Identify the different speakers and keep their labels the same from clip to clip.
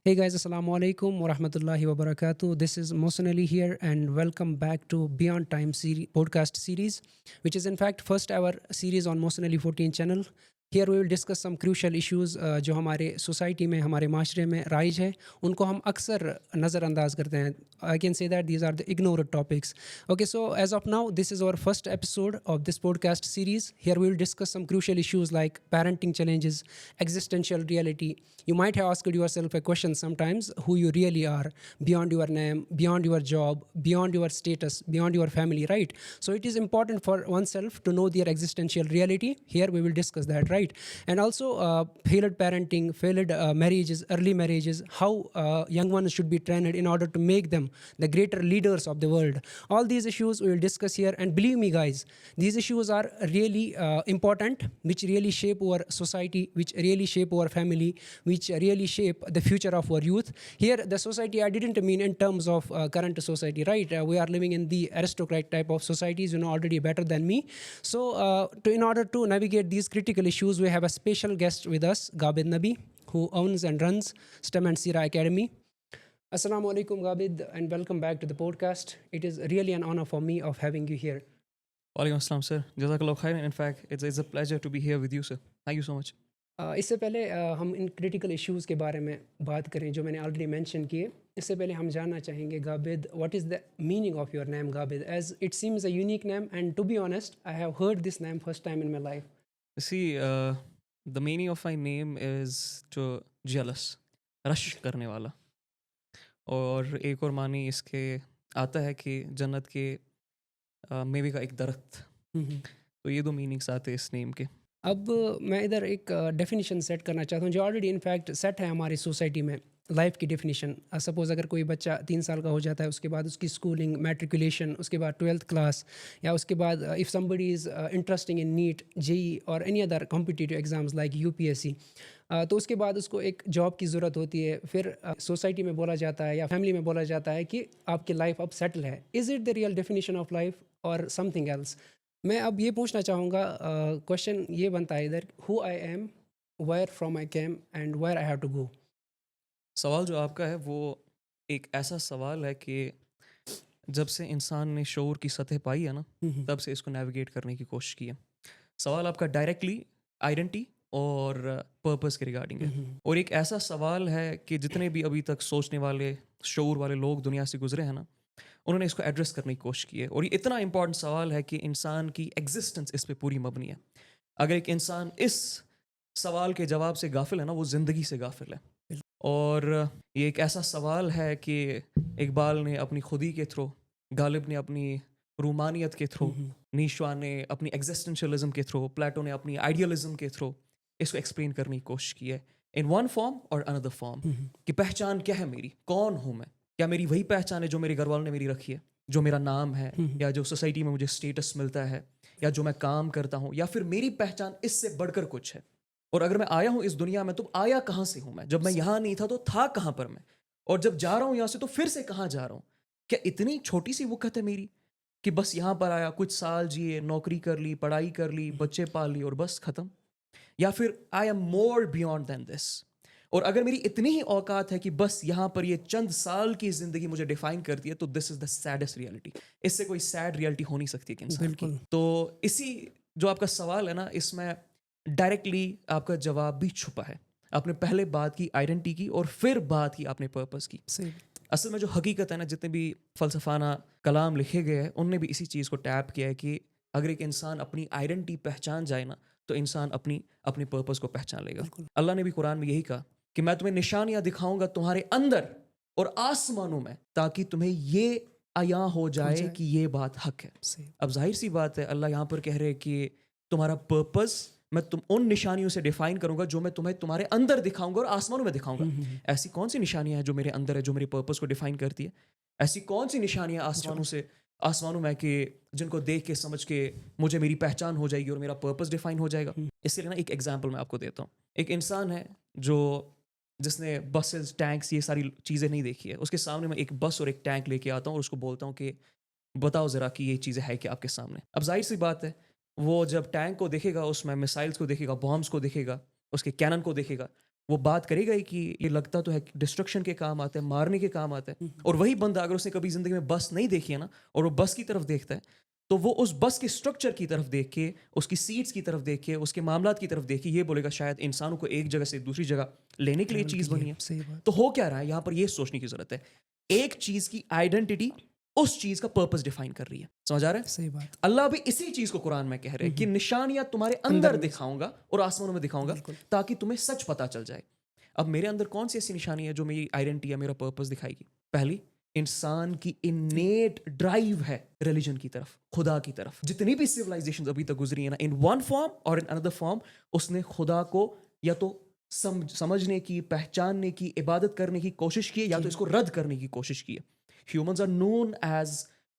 Speaker 1: Hey guys, Assalamu alaikum wa rahmatullahi wa barakatuh. This is Mohsen Ali here, and welcome back to Beyond Time podcast series, which is in fact first ever series on Mohsen Ali 14 channel. Here we will discuss some crucial issues جو ہمارے society میں ہمارے معاشرے میں رائج ہے ان کو ہم اکثر نظر انداز کرتے ہیں. I can say that these are the ignored topics. Okay, so as of now, this is our first episode of this podcast series. Here we will discuss some crucial issues like parenting challenges, existential reality. You might have asked yourself a question sometimes, who you really are, beyond your name, beyond your job, beyond your status, beyond your family, right? So it is important for oneself to know their existential reality. Here we will discuss that, right? And also failed parenting, failed marriages, early marriages, how young ones should be trained in order to make them the greater leaders of the world. All these issues we will discuss here, and believe me guys, these issues are really important, which really shape our society, which really shape our family, which really shape the future of our youth. Here the society I didn't mean in terms of current society, right? We are living in the aristocrat type of societies, already better than me. So in order to navigate these critical issues, we have a special guest with us, Gabid Nabi, who owns and runs STEM and Sira Academy. Assalamu alaikum, Gabid, and welcome back to the podcast. It is really an honor for me of having you here.
Speaker 2: Walaikum assalam, sir. Jazakallah khairan. In fact, it's a pleasure to be here with you, sir. Thank you so much.
Speaker 1: اس سے پہلے ہم ان critical issues کے بارے میں بات کریں جو میں نے آلریڈی مینشن کیے. اس سے پہلے ہم جاننا چاہیں گے Ghabit, what is the meaning of your name Ghabit, as it seems a unique name, and to be honest I have heard this name first time in my life.
Speaker 2: See, the meaning of my name is to jealous, رش کرنے والا. اور ایک اور معنی اس کے آتا ہے کہ جنت کے میوے کا ایک درخت. تو یہ دو میننگس آتے ہیں اس نیم کے.
Speaker 1: اب میں ادھر ایک ڈیفینیشن سیٹ کرنا چاہتا ہوں جو آلریڈی انفیکٹ سیٹ ہے ہماری سوسائٹی میں. لائف کی ڈیفینیشن, سپوز اگر کوئی بچہ 3 سال کا ہو جاتا ہے, اس کے بعد اس کی اسکولنگ, میٹریکولیشن, اس کے بعد 12th کلاس, یا اس کے بعد if somebody is interesting in NEET, JEE اور any other competitive exams like UPSC, تو اس کے بعد اس کو ایک جاب کی ضرورت ہوتی ہے. پھر سوسائٹی میں بولا جاتا ہے یا فیملی میں بولا جاتا ہے کہ آپ کی لائف اب سیٹل ہے. Is it the real definition of life اور سم تھنگ ایلس؟ میں اب یہ پوچھنا چاہوں گا, کوشچن یہ بنتا ہے ادھر, who I am, where from I came, and where I have to go.
Speaker 2: سوال جو آپ کا ہے وہ ایک ایسا سوال ہے کہ جب سے انسان نے شعور کی سطح پائی ہے نا, تب سے اس کو نیویگیٹ کرنے کی کوشش کی ہے. سوال آپ کا ڈائریکٹلی آئیڈینٹی اور پرپز کے ریگارڈنگ ہے, اور ایک ایسا سوال ہے کہ جتنے بھی ابھی تک سوچنے والے, شعور والے لوگ دنیا سے گزرے ہیں نا, انہوں نے اس کو ایڈریس کرنے کی کوشش کی ہے. اور یہ اتنا امپورٹنٹ سوال ہے کہ انسان کی ایگزسٹنس اس پہ پوری مبنی ہے. اگر ایک انسان اس سوال کے جواب سے غافل ہے نا, وہ زندگی سے غافل ہے. اور یہ ایک ایسا سوال ہے کہ اقبال نے اپنی خودی کے تھرو, غالب نے اپنی رومانیت کے تھرو, نیشوا نے اپنی ایگزسٹنشلزم کے تھرو, پلیٹو نے اپنی آئیڈیالزم کے تھرو اس کو ایکسپلین کرنے کی کوشش کی ہے ان ون فارم اور اندر فارم, کہ پہچان کیا ہے میری, کون ہوں میں, کیا میری وہی پہچان ہے جو میرے گھر والوں نے میری رکھی ہے, جو میرا نام ہے, یا جو سوسائٹی میں مجھے اسٹیٹس ملتا ہے, یا جو میں کام کرتا ہوں, یا پھر میری پہچان اس سے بڑھ کر کچھ ہے. اور اگر میں آیا ہوں اس دنیا میں تو آیا کہاں سے ہوں میں, جب میں یہاں نہیں تھا تو تھا کہاں پر میں, اور جب جا رہا ہوں یہاں سے تو پھر سے کہاں جا رہا ہوں. کیا اتنی چھوٹی سی وقت ہے میری کہ بس یہاں پر آیا, کچھ سال جیے, نوکری کر لی, پڑھائی کر لی, بچے پال لی اور بس ختم, یا پھر آئی ایم مور بیونڈ دین دس. اور اگر میری اتنی ہی اوقات ہے کہ بس یہاں پر یہ چند سال کی زندگی مجھے ڈیفائن کرتی ہے, تو دس از دا سیڈسٹ ریئلٹی. اس سے کوئی سیڈ ریئلٹی ہو نہیں سکتی ایک انسان کی. تو اسی جو آپ کا سوال ہے نا, اس میں ڈائریکٹلی آپ کا جواب بھی چھپا ہے. آپ نے پہلے بات کی آئیڈینٹی کی, اور پھر بات کی آپ نے پرپز کی. اصل میں جو حقیقت ہے نا, جتنے بھی فلسفانہ کلام لکھے گئے ہیں, ان نے بھی اسی چیز کو ٹیپ کیا ہے کہ اگر ایک انسان اپنی آئیڈینٹی پہچان جائے نا, تو انسان اپنی پرپز کو پہچان لے گا. اللہ نے بھی قرآن میں یہی کہا کہ میں تمہیں نشانیاں دکھاؤں گا تمہارے اندر اور آسمانوں میں, تاکہ تمہیں یہ عیاں ہو جائے کہ یہ بات حق ہے. اب ظاہر سی بات ہے, اللہ یہاں پر کہہ رہے کہ تمہارا پرپز میں ان نشانیوں سے ڈیفائن کروں گا جو میں تمہیں تمہارے اندر دکھاؤں گا اور آسمانوں میں دکھاؤں گا. ایسی کون سی نشانیاں ہیں جو میرے اندر ہے, جو میرے پرپز کو ڈیفائن کرتی ہے؟ ایسی کون سی نشانیاں آسمانوں میں کہ جن کو دیکھ کے سمجھ کے مجھے میری پہچان ہو جائے گی اور میرا پرپز ڈیفائن ہو جائے گا؟ اس لیے نا ایک ایگزامپل میں آپ کو دیتا ہوں. ایک انسان ہے جس نے بسز, ٹینکس, یہ ساری چیزیں نہیں دیکھی ہے. اس کے سامنے میں ایک بس اور ایک ٹینک لے کے آتا ہوں اور اس کو بولتا ہوں کہ بتاؤ ذرا کہ یہ چیزیں ہے کہ آپ کے سامنے. اب ظاہر سی بات ہے, وہ جب ٹینک کو دیکھے گا, اس میں میسائلس کو دیکھے گا, بامس کو دیکھے گا, اس کے کینن کو دیکھے گا, وہ بات کرے گا ہی کہ یہ لگتا تو ہے ڈسٹرکشن کے کام آتا ہے, مارنے کے کام آتا ہے. اور وہی بندہ اگر اس نے کبھی زندگی میں بس نہیں دیکھی ہے نا, اور وہ بس کی طرف دیکھتا ہے, تو وہ اس بس کے اسٹرکچر کی طرف دیکھ کے, اس کی سیٹس کی طرف دیکھ کے, اس کے معاملات کی طرف دیکھ کے یہ بولے گا شاید انسانوں کو ایک جگہ سے دوسری جگہ لینے کے لیے چیز بنی ہے.
Speaker 1: صحیح بات.
Speaker 2: تو ہو کیا رہا ہے یہاں پر, یہ سوچنے کی ضرورت ہے. ایک چیز کی آئیڈینٹی اس چیز کا پرپس ڈیفائن کر رہی ہے. سمجھ آ رہا ہے؟
Speaker 1: صحیح بات.
Speaker 2: اللہ بھی اسی چیز کو قرآن میں کہہ رہے ہیں کہ نشانیاں تمہارے اندر دکھاؤں گا اور آسمانوں میں دکھاؤں گا تاکہ تمہیں سچ پتا چل جائے. اب میرے اندر کون سی ایسی نشانی ہے جو میری آئیڈینٹی یا میرا پرپس دکھائے گی؟ پہلی, انسان کی انیٹ ڈرائیو ہے ریلیجن کی طرف, خدا کی طرف. جتنی بھی سیولائزیشن ابھی تک گزری ہیں نا, ان ون فارم اور ان اندر فارم, اس نے خدا کو یا تو سمجھنے کی, پہچاننے کی, عبادت کرنے کی کوشش کی ہے, یا تو اس کو رد کرنے کی کوشش کی ہے. Humans are known as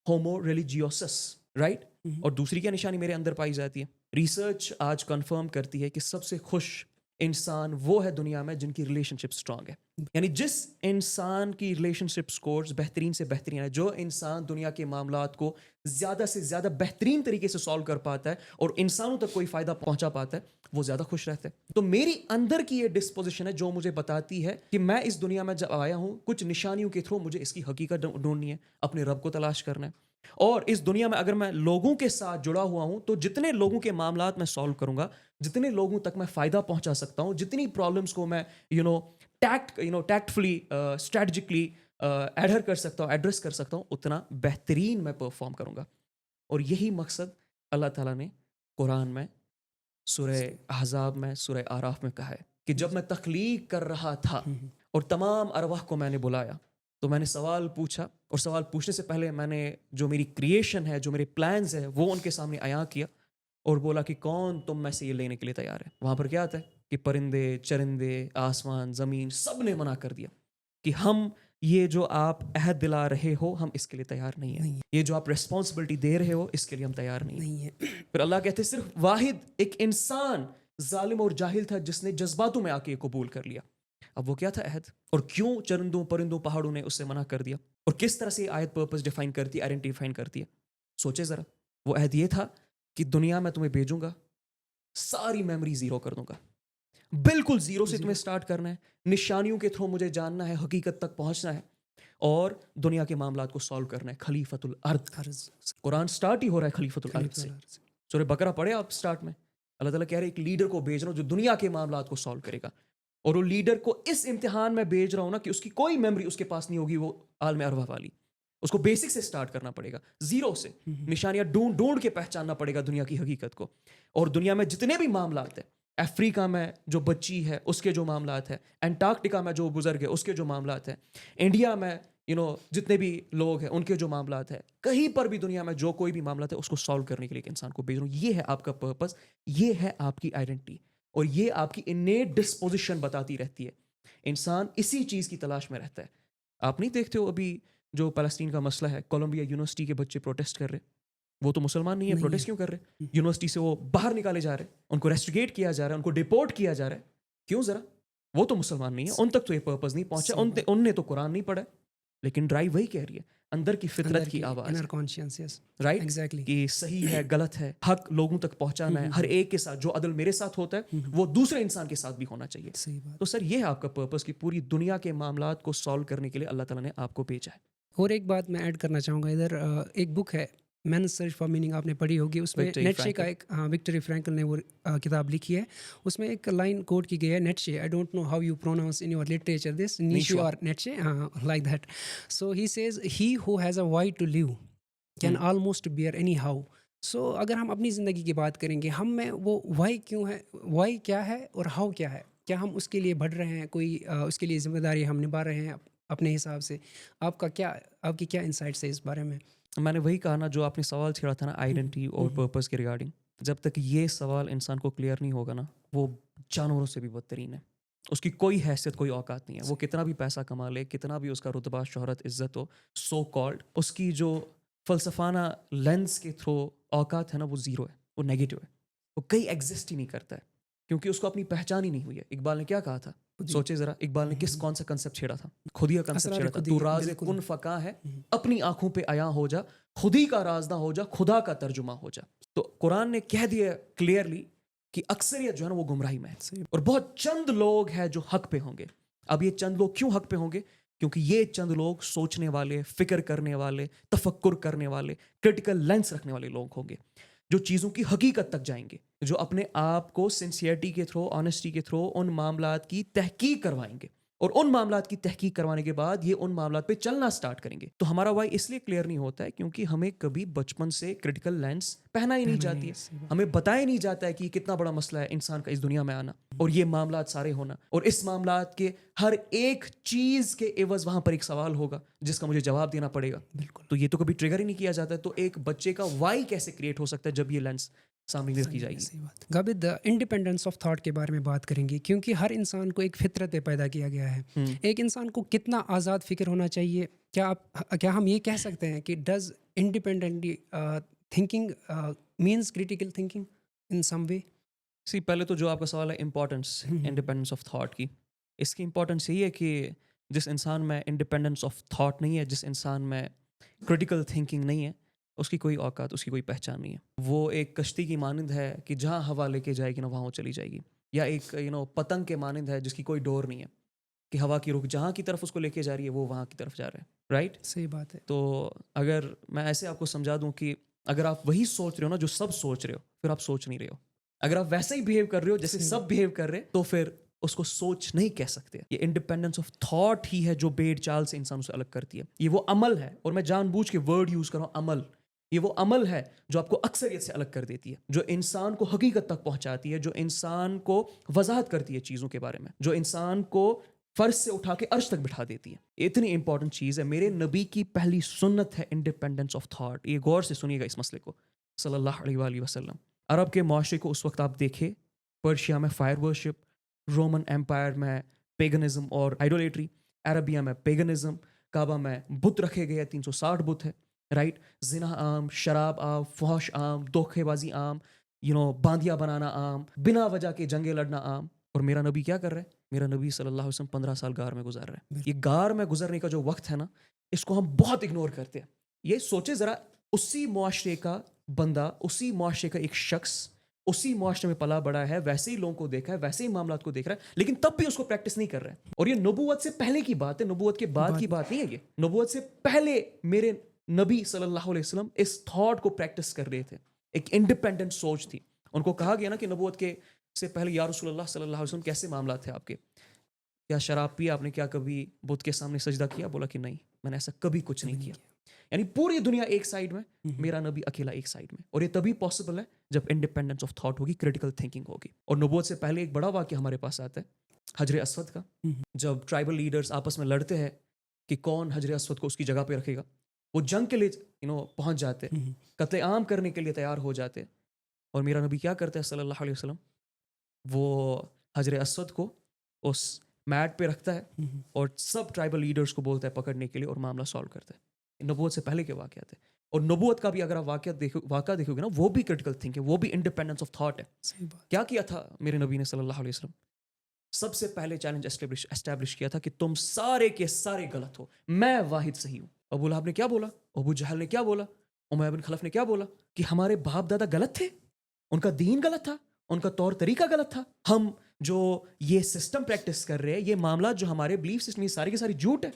Speaker 2: homo religiosus, right. اور دوسری کیا نشانی میرے اندر پائی جاتی ہے؟ ریسرچ آج کنفرم کرتی ہے کہ سب سے خوش انسان وہ ہے دنیا میں جن کی ریلیشن شپ اسٹرانگ ہے. یعنی جس انسان کی ریلیشن شپ سکورز بہترین سے بہترین ہے, جو انسان دنیا کے معاملات کو زیادہ سے زیادہ بہترین طریقے سے سالو کر پاتا ہے اور انسانوں تک کوئی فائدہ پہنچا پاتا ہے, وہ زیادہ خوش رہتا ہے. تو میری اندر کی یہ ڈسپوزیشن ہے جو مجھے بتاتی ہے کہ میں اس دنیا میں جب آیا ہوں, کچھ نشانیوں کے تھرو مجھے اس کی حقیقت ڈھونڈنی ہے, اپنے رب کو تلاش کرنا ہے. اور اس دنیا میں اگر میں لوگوں کے ساتھ جڑا ہوا ہوں تو جتنے لوگوں کے معاملات میں سالو کروں گا, جتنے لوگوں تک میں فائدہ پہنچا سکتا ہوں, جتنی پرابلمس کو میں ٹیکٹفلی اسٹریٹجکلی ایڈھر کر سکتا ہوں, ایڈریس کر سکتا ہوں, اتنا بہترین میں پرفارم کروں گا. اور یہی مقصد اللہ تعالیٰ نے قرآن میں سورہ احزاب میں, سورہ آراف میں کہا ہے کہ جب میں تخلیق کر رہا تھا اور تمام ارواح کو میں نے بلایا, تو میں نے سوال پوچھا, اور سوال پوچھنے سے پہلے میں نے جو میری کریشن ہے, جو میرے پلانز ہیں, وہ ان کے سامنے عیاں کیا اور بولا کہ کون تم میں سے یہ لینے کے لیے تیار ہے. وہاں پر کیا آتا ہے کہ پرندے, چرندے, آسمان, زمین, سب نے منع کر دیا کہ ہم یہ جو آپ عہد دلا رہے ہو ہم اس کے لیے تیار نہیں ہیں, یہ جو آپ ریسپانسبلٹی دے رہے ہو اس کے لیے ہم تیار نہیں ہیں. پھر اللہ کہتے صرف واحد ایک انسان ظالم اور جاہل تھا جس نے جذباتوں میں آ کے قبول کر لیا. اب وہ کیا تھا عہد, اور کیوں چرندوں, پرندوں, پہاڑوں نے اس سے منع کر دیا, اور کس طرح سے آیت پرپس ڈیفائن کرتی ہے, آئیڈینٹی ڈیفائن کرتی ہے. سوچے ذرا, وہ عہد یہ تھا کہ دنیا میں تمہیں بھیجوں گا, ساری میموری زیرو کر دوں گا, بالکل زیرو سے تمہیں سٹارٹ کرنا ہے, نشانیوں کے تھرو مجھے جاننا ہے, حقیقت تک پہنچنا ہے, اور دنیا کے معاملات کو سالو کرنا ہے. خلیفۃ الارض, قرآن سٹارٹ ہی ہو رہا ہے خلیفۃ الارض سے. سورہ بقرہ پڑھے آپ سٹارٹ میں, اللہ تعالیٰ کہہ رہے ہیں ایک لیڈر کو بھیج رہا ہوں جو دنیا کے معاملات کو سالو کرے گا, اور وہ لیڈر کو اس امتحان میں بھیج رہا ہوں نا کہ اس کی کوئی میموری اس کے پاس نہیں ہوگی وہ عالم ارواح والی. اس کو بیسک سے سٹارٹ کرنا پڑے گا, زیرو سے, نشانیاں ڈھونڈ کے پہچاننا پڑے گا دنیا کی حقیقت کو. اور دنیا میں جتنے بھی معاملات ہیں, افریقہ میں جو بچی ہے اس کے جو معاملات ہیں, انٹارکٹیکا میں جو بزرگ ہے اس کے جو معاملات ہیں, انڈیا میں جتنے بھی لوگ ہیں ان کے جو معاملات ہیں, کہیں پر بھی دنیا میں جو کوئی بھی معاملات ہے اس کو سالو کرنے کے لیے ایک انسان کو بھیج رہا ہوں. یہ ہے آپ کا پرپس, یہ ہے آپ کی آئیڈینٹی, اور یہ آپ کی انیٹ ڈسپوزیشن بتاتی رہتی ہے. انسان اسی چیز کی تلاش میں رہتا ہے. آپ نہیں دیکھتے ہو ابھی جو فلسطین کا مسئلہ ہے, کولمبیا یونیورسٹی کے بچے پروٹیسٹ کر رہے, وہ تو مسلمان نہیں ہے, پروٹیسٹ کیوں کر رہے؟ یونیورسٹی سے وہ باہر نکالے جا رہے, ان کو ریسٹریگیٹ کیا جا رہا ہے, ان کو ڈیپورٹ کیا جا رہا ہے. کیوں ذرا؟ وہ تو مسلمان نہیں ہے, ان تک تو یہ پرپس نہیں پہنچا, ان نے تو قرآن نہیں پڑھا, لیکن ڈرائیو وہی کہہ رہی ہے, اندر کی فطرت کی آواز, رائٹ, کہ صحیح ہے, غلط ہے, حق لوگوں تک پہنچانا ہے, ہر ایک کے ساتھ جو عدل میرے ساتھ ہوتا ہے وہ دوسرے انسان کے ساتھ بھی ہونا چاہیے. تو سر یہ ہے آپ کا پرپس کہ پوری دنیا کے معاملات کو سالو کرنے کے لیے اللہ تعالیٰ نے آپ کو بھیجا ہے.
Speaker 1: اور ایک بات میں ایڈ کرنا چاہوں گا ادھر, ایک بک ہے مینز سرچ فار میننگ, آپ نے پڑھی ہوگی, اس میں نیٹشے کا ایک, وکٹری فرینکل نے وہ کتاب لکھی ہے, اس میں ایک لائن کوٹ کی گئی ہے, Nietzsche, I don't know how you pronounce in your literature this, Nietzsche اور Nietzsche, like that. So he says he who has a why to live can almost bear any how. سو اگر ہم اپنی زندگی کی بات کریں گے, ہم میں وہ وائی کیوں ہے, وائی کیا ہے اور ہاؤ کیا ہے, کیا ہم اس کے لیے بڑھ رہے ہیں, کوئی اس کے لیے ذمہ داری ہم نبھا رہے ہیں اپنے حساب سے. آپ کی کیا انسائٹس ہے اس بارے میں؟
Speaker 2: میں نے وہی کہا نا جو آپ نے سوال چھیڑا تھا نا, آئیڈینٹی اور پرپس کے ریگارڈنگ, جب تک یہ سوال انسان کو کلیئر نہیں ہوگا نا, وہ جانوروں سے بھی بدترین ہے. اس کی کوئی حیثیت, کوئی اوقات نہیں ہے, وہ کتنا بھی پیسہ کما لے, کتنا بھی اس کا رتبہ, شہرت, عزت ہو, سو کالڈ, اس کی جو فلسفانہ لینس کے تھرو اوقات ہے نا وہ زیرو ہے, وہ نیگیٹو ہے, وہ کہیں ایگزسٹ ہی نہیں کرتا ہے, کیونکہ اس کو اپنی پہچان ہی نہیں ہوئی ہے. اقبال نے کیا کہا تھا, سوچے ذرا, اقبال نے کون سا کنسپٹ چھیڑا تھا, خودی کا کنسپٹ چھیڑا تھا, تو راز کن فقا ہے, اپنی آنکھوں پہ عیاں ہو جا, خودی کا راز نہ ہو جا, خدا کا ترجمہ ہو جا. تو قرآن نے کہہ دیا کلیئرلی کہ اکثریت جو ہے نا وہ گمراہی میں ہے اور بہت چند لوگ ہیں جو حق پہ ہوں گے. اب یہ چند لوگ کیوں حق پہ ہوں گے؟ کیونکہ یہ چند لوگ سوچنے والے, فکر کرنے والے, تفکر کرنے والے, کرٹیکل لینس رکھنے والے لوگ ہوں گے, جو چیزوں کی حقیقت تک جائیں گے, جو اپنے آپ کو سنسیئرٹی کے تھرو, آنیسٹی کے تھرو ان معاملات کی تحقیق کروائیں گے, اور ان معاملات کی تحقیق کروانے کے بعد یہ ان معاملات پہ چلنا سٹارٹ کریں گے. تو ہمارا وائی اس لیے کلیئر نہیں ہوتا ہے کیونکہ ہمیں کبھی بچپن سے کرٹیکل لینس پہنا ہی نہیں جاتی ہے, ہمیں بتایا نہیں جاتا ہے کہ یہ کتنا بڑا مسئلہ ہے انسان کا اس دنیا میں آنا اور یہ معاملات سارے ہونا, اور اس معاملات کے ہر ایک چیز کے عوض وہاں پر ایک سوال ہوگا جس کا مجھے جواب دینا پڑے گا.
Speaker 1: بالکل.
Speaker 2: تو یہ تو کبھی ٹریگر ہی نہیں کیا جاتا ہے. تو ایک بچے کا وائی کیسے کریٹ ہو سکتا ہے جب یہ لینس سامنے نہیں رکھی جائے گی.
Speaker 1: غابد, انڈیپینڈنس آف تھاٹ کے بارے میں بات کریں گے کیونکہ ہر انسان کو ایک فطرت پہ پیدا کیا گیا ہے. ایک انسان کو کتنا آزاد فکر ہونا چاہیے؟ کیا ہم یہ کہہ سکتے ہیں کہ does independently thinking means critical thinking in some way?
Speaker 2: پہلے تو جو آپ کا سوال ہے امپورٹنس انڈیپینڈنس آف تھاٹ کی, اس کی امپورٹنس یہی ہے کہ جس انسان میں انڈیپینڈنس آف تھاٹ نہیں ہے, جس انسان میں کریٹیکل تھنکنگ نہیں ہے, اس کی کوئی اوقات, اس کی کوئی پہچان نہیں ہے. وہ ایک کشتی کی مانند ہے کہ جہاں ہوا لے کے جائے گی نا وہاں وہ چلی جائے گی, یا ایک پتنگ کے مانند ہے جس کی کوئی ڈور نہیں ہے کہ ہوا کی رخ جہاں کی طرف اس کو لے کے جا رہی ہے وہ وہاں کی طرف جا رہا ہے. رائٹ,
Speaker 1: صحیح بات ہے.
Speaker 2: تو اگر میں ایسے آپ کو سمجھا دوں کہ اگر آپ وہی سوچ رہے ہو نا جو سب سوچ رہے ہو, پھر آپ سوچ نہیں رہے ہو. اگر آپ ویسا ہی بہیو کر رہے ہو جیسے سب بہیو کر رہے تو پھر اس کو سوچ نہیں کہہ سکتے. یہ انڈیپینڈنس آف تھاٹ ہی ہے جو بھیڑ چال سے انسان سے الگ کرتی ہے. یہ وہ عمل ہے, اور میں جان بوجھ کے ورڈ یوز کر رہا ہوں عمل, یہ وہ عمل ہے جو آپ کو اکثریت سے الگ کر دیتی ہے, جو انسان کو حقیقت تک پہنچاتی ہے, جو انسان کو وضاحت کرتی ہے چیزوں کے بارے میں, جو انسان کو فرض سے اٹھا کے عرش تک بٹھا دیتی ہے. اتنی امپورٹنٹ چیز ہے. میرے نبی کی پہلی سنت ہے انڈیپینڈنس آف تھاٹ. یہ غور سے سنیے گا اس مسئلے کو, صلی اللہ علیہ وآلہ وسلم. عرب کے معاشرے کو اس وقت آپ دیکھیں, پرشیا میں فائر ورشپ, رومن ایمپائر میں پیگنزم اور آئیڈولیٹری, عربیہ میں پیگنزم, کعبہ میں بت رکھے گئے 360 بت ہے. رائٹ, زنا عام, شراب عام, فحش عام, دھوکے بازی عام, باندیا بنانا عام, بنا وجہ کے جنگیں لڑنا عام. اور میرا نبی کیا کر رہا ہے؟ میرا نبی صلی اللہ علیہ وسلم 15 سال غار میں گزار رہا ہے. یہ غار میں گزرنے کا جو وقت ہے نا, اس کو ہم بہت اگنور کرتے ہیں. یہ سوچے ذرا, اسی معاشرے کا بندہ, اسی معاشرے کا ایک شخص, اسی معاشرے میں پلا بڑا ہے, ویسے ہی لوگوں کو دیکھا ہے, ویسے ہی معاملات کو دیکھ رہا ہے, لیکن تب بھی اس کو پریکٹس نہیں کر رہا ہے. اور یہ نبوت سے پہلے کی بات ہے, نبوت کے بعد کی بات نہیں ہے. یہ نبوت سے پہلے میرے نبی صلی اللہ علیہ وسلم اس تھاٹ کو پریکٹس کر رہے تھے. ایک انڈیپینڈنٹ سوچ تھی. ان کو کہا گیا نا کہ نبوت کے سے پہلے یا رسول اللہ صلی اللہ علیہ وسلم کیسے معاملات تھے آپ کے؟ کیا شراب پیا آپ نے؟ کیا کبھی بت کے سامنے سجدہ کیا؟ بولا کہ نہیں, میں نے ایسا کبھی کچھ نہیں کیا. یعنی پوری دنیا ایک سائڈ میں, میرا نبی اکیلا ایک سائڈ میں. اور یہ تبھی پاسبل ہے جب انڈیپینڈنس آف تھاٹ ہوگی, کریٹیکل تھنکنگ ہوگی. اور نبوت سے پہلے ایک بڑا واقعہ ہمارے پاس آتا ہے حجر اسود کا. جب ٹرائبل لیڈرز آپس میں لڑتے ہیں کہ کون حجر اسود کو اس کی جگہ پہ رکھے گا, وہ جنگ کے لیے پہنچ جاتے, قتل عام کرنے کے لیے تیار ہو جاتے. اور میرا نبی کیا کرتا ہے صلی اللہ علیہ وسلم؟ وہ حجر اسود کو اس میٹ پہ رکھتا ہے اور سب ٹرائبل لیڈرز کو بولتا ہے پکڑنے کے لیے, اور معاملہ سالو کرتا ہے. نبوت سے پہلے کے واقعات ہے. اور نبوت کا بھی اگر آپ واقعہ دیکھو گے نا, وہ بھی کریٹیکل تھنک ہے, وہ بھی انڈیپینڈنس آف تھاٹ ہے. کیا تھا میرے نبی نے صلی اللہ علیہ وسلم؟ سب سے پہلے چیلنج اسٹیبلش کیا تھا کہ تم سارے کے سارے غلط ہو, میں واحد صحیح ہوں. ابو لہب نے کیا بولا؟ ابو جہل نے کیا بولا؟ امیہ بن خلف نے کیا بولا؟ کہ ہمارے باپ دادا غلط تھے, ان کا دین غلط تھا, ان کا طور طریقہ غلط تھا, ہم جو یہ سسٹم پریکٹس کر رہے ہیں, یہ معاملات جو ہمارے بلیف سسٹم, یہ سارے کے سارے جھوٹ ہے.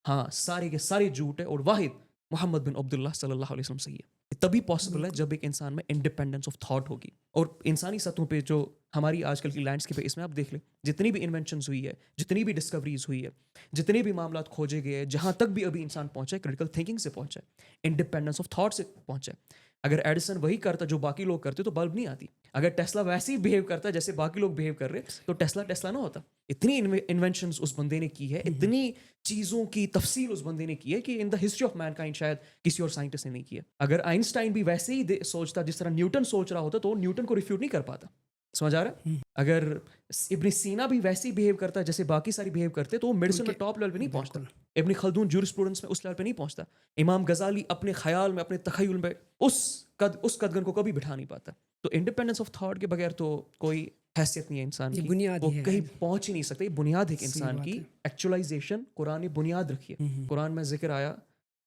Speaker 2: ہاں, سارے کے سارے جھوٹ ہے, اور واحد محمد بن عبداللہ صلی اللہ علیہ وسلم صحیح ہے. تبھی پاسبل ہے جب ایک انسان میں انڈیپینڈنس آف تھاٹ ہوگی. اور انسانی سطحوں پہ جو ہماری آج کل کی لینڈسکیپ ہے, اس میں آپ دیکھ لیں جتنی بھی انوینشنز ہوئی ہے, جتنی بھی ڈسکوریز ہوئی ہے, جتنے بھی معاملات کھوجے گئے, جہاں تک بھی ابھی انسان پہنچا ہے, کریٹیکل تھنکنگ سے پہنچا ہے, انڈیپینڈنس آف تھاٹ سے پہنچا ہے. اگر ایڈیسن وہی کرتا جو باقی لوگ کرتے تو بلب نہیں آتی. اگر ٹیسلا ویسے ہی بہیو کرتا جیسے باقی لوگ بہیو کر رہے تو ٹیسلا نہ ہوتا. اتنی انوینشنز اس بندے نے کی ہے, اتنی چیزوں کی تفصیل اس بندے نے کی ہے کہ in the history of mankind شاید کسی اور سائنٹسٹ نے نہیں کیا. اگر آئنسٹائن بھی ویسے ہی سوچتا جس طرح نیوٹن سوچ رہا ہوتا تو وہ نیوٹن کو ریفیوٹ نہیں کر پاتا. سمجھ آ رہا ہے؟ اگر ابن سینا بھی ویسے ہی بہیو کرتا جیسے باقی ساری بہیو کرتے تو وہ میڈیسن میں ٹاپ لیول پہ نہیں پہنچتا. ابن خلدون جورسپروڈنس میں اس لیول پہ نہیں پہنچتا. امام غزالی اپنے خیال میں, اپنے تخیل میں اس قدگن کو کبھی بٹھا نہیں پاتا. تو انڈیپینڈنس آف تھاٹ کے بغیر تو کوئی حیثیت نہیں ہے انسان کی, وہ کہیں پہنچ ہی نہیں سکتے. بنیاد ہے انسان کی ایکچولائزیشن. قرآن نے بنیاد رکھی ہے. قرآن میں ذکر آیا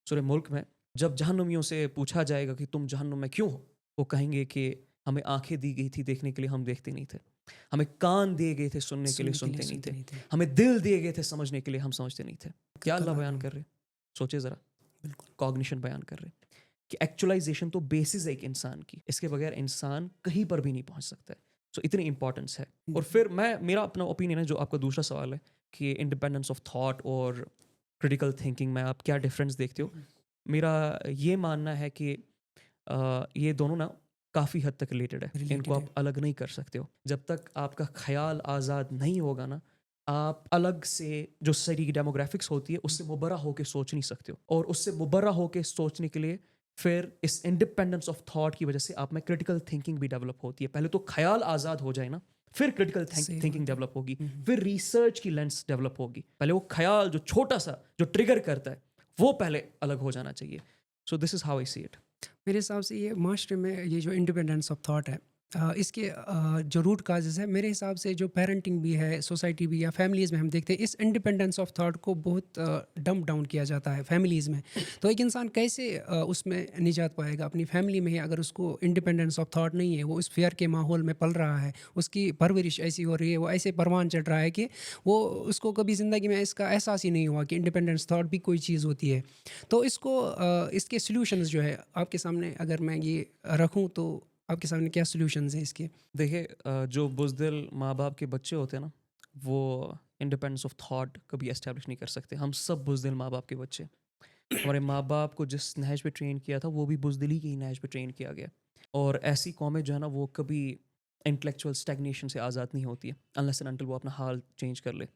Speaker 2: سورہ ملک میں, جب جہنمیوں سے پوچھا جائے گا کہ تم جہنم میں کیوں ہو, وہ کہیں گے کہ ہمیں آنکھیں دی گئی تھی دیکھنے کے لیے، ہم دیکھتے نہیں تھے. ہمیں کان دیے گئے تھے سننے کے لیے، سنتے نہیں تھے. ہمیں دل دیے گئے تھے سمجھنے کے لیے، ہم سمجھتے نہیں تھے. کیا اللہ بیان کر رہے؟ سوچے ذرا.
Speaker 1: بالکل
Speaker 2: کوگنیشن بیان کر رہے کہ ایکچولائزیشن تو بیسز ہے ایک انسان کی، اس کے بغیر انسان کہیں پر بھی نہیں پہنچ سکتا ہے. سو اتنی امپورٹنس ہے. اور پھر میرا اپنا اوپینین ہے جو آپ کا دوسرا سوال ہے کہ انڈیپینڈنس آف تھاٹ اور کریٹیکل تھنکنگ میں آپ کیا ڈفرینس دیکھتے ہو. میرا یہ ماننا ہے کہ یہ دونوں نا کافی حد تک ریلیٹڈ ہے، ان کو آپ الگ نہیں کر سکتے ہو. جب تک آپ کا خیال آزاد نہیں ہوگا نا، آپ الگ سے جو ساری ڈیموگرافکس ہوتی ہے اس سے مبرہ ہو کے سوچ نہیں سکتے ہو. اور اس سے مبرہ ہو کے سوچنے کے لیے پھر اس انڈیپینڈنس آف تھاٹ کی وجہ سے آپ میں کریٹیکل تھنکنگ بھی ڈیولپ ہوتی ہے. پہلے تو خیال آزاد ہو جائے نا، پھر کریٹیکل تھنکنگ ڈیولپ ہوگی، پھر ریسرچ کی لینس ڈیولپ ہوگی. پہلے وہ خیال جو چھوٹا سا جو ٹریگر کرتا ہے وہ پہلے الگ ہو جانا چاہیے. So this is how I see it.
Speaker 1: میرے حساب سے یہ معاشرے میں یہ جو انڈیپینڈنس آف تھاٹ ہے، اس کے جو روٹ کازز ہے میرے حساب سے جو پیرنٹنگ بھی ہے، سوسائٹی بھی یا فیملیز میں ہم دیکھتے ہیں اس انڈیپینڈنس آف تھاٹ کو بہت ڈمپ ڈاؤن کیا جاتا ہے فیملیز میں. تو ایک انسان کیسے اس میں نجات پائے گا اپنی فیملی میں ہی اگر اس کو انڈیپینڈنس آف تھاٹ نہیں ہے، وہ اس فیئر کے ماحول میں پل رہا ہے، اس کی پرورش ایسی ہو رہی ہے، وہ ایسے پروان چڑھ رہا ہے کہ وہ اس کو کبھی زندگی میں اس کا احساس ہی نہیں ہوا کہ انڈیپینڈنس تھاٹ بھی کوئی چیز ہوتی ہے. تو اس کو اس کے سلیوشنز جو ہے آپ کے سامنے اگر میں یہ رکھوں تو آپ کے سامنے کیا سلیوشنز ہیں اس کے؟
Speaker 2: دیکھیے جو بزدل ماں باپ کے بچے ہوتے ہیں نا، وہ انڈیپینڈنس آف تھاٹ کبھی اسٹیبلش نہیں کر سکتے. ہم سب بزدل ماں باپ کے بچے. ہمارے ماں باپ کو جس نہج پہ ٹرین کیا تھا وہ بھی بزدلی کی ہی نہج پہ ٹرین کیا گیا. اور ایسی قومیں جو ہے نا وہ کبھی انٹلیکچوئل اسٹیگنیشن سے آزاد نہیں ہوتی ہے انلیس اینڈ انٹل وہ اپنا حال چینج کر لے.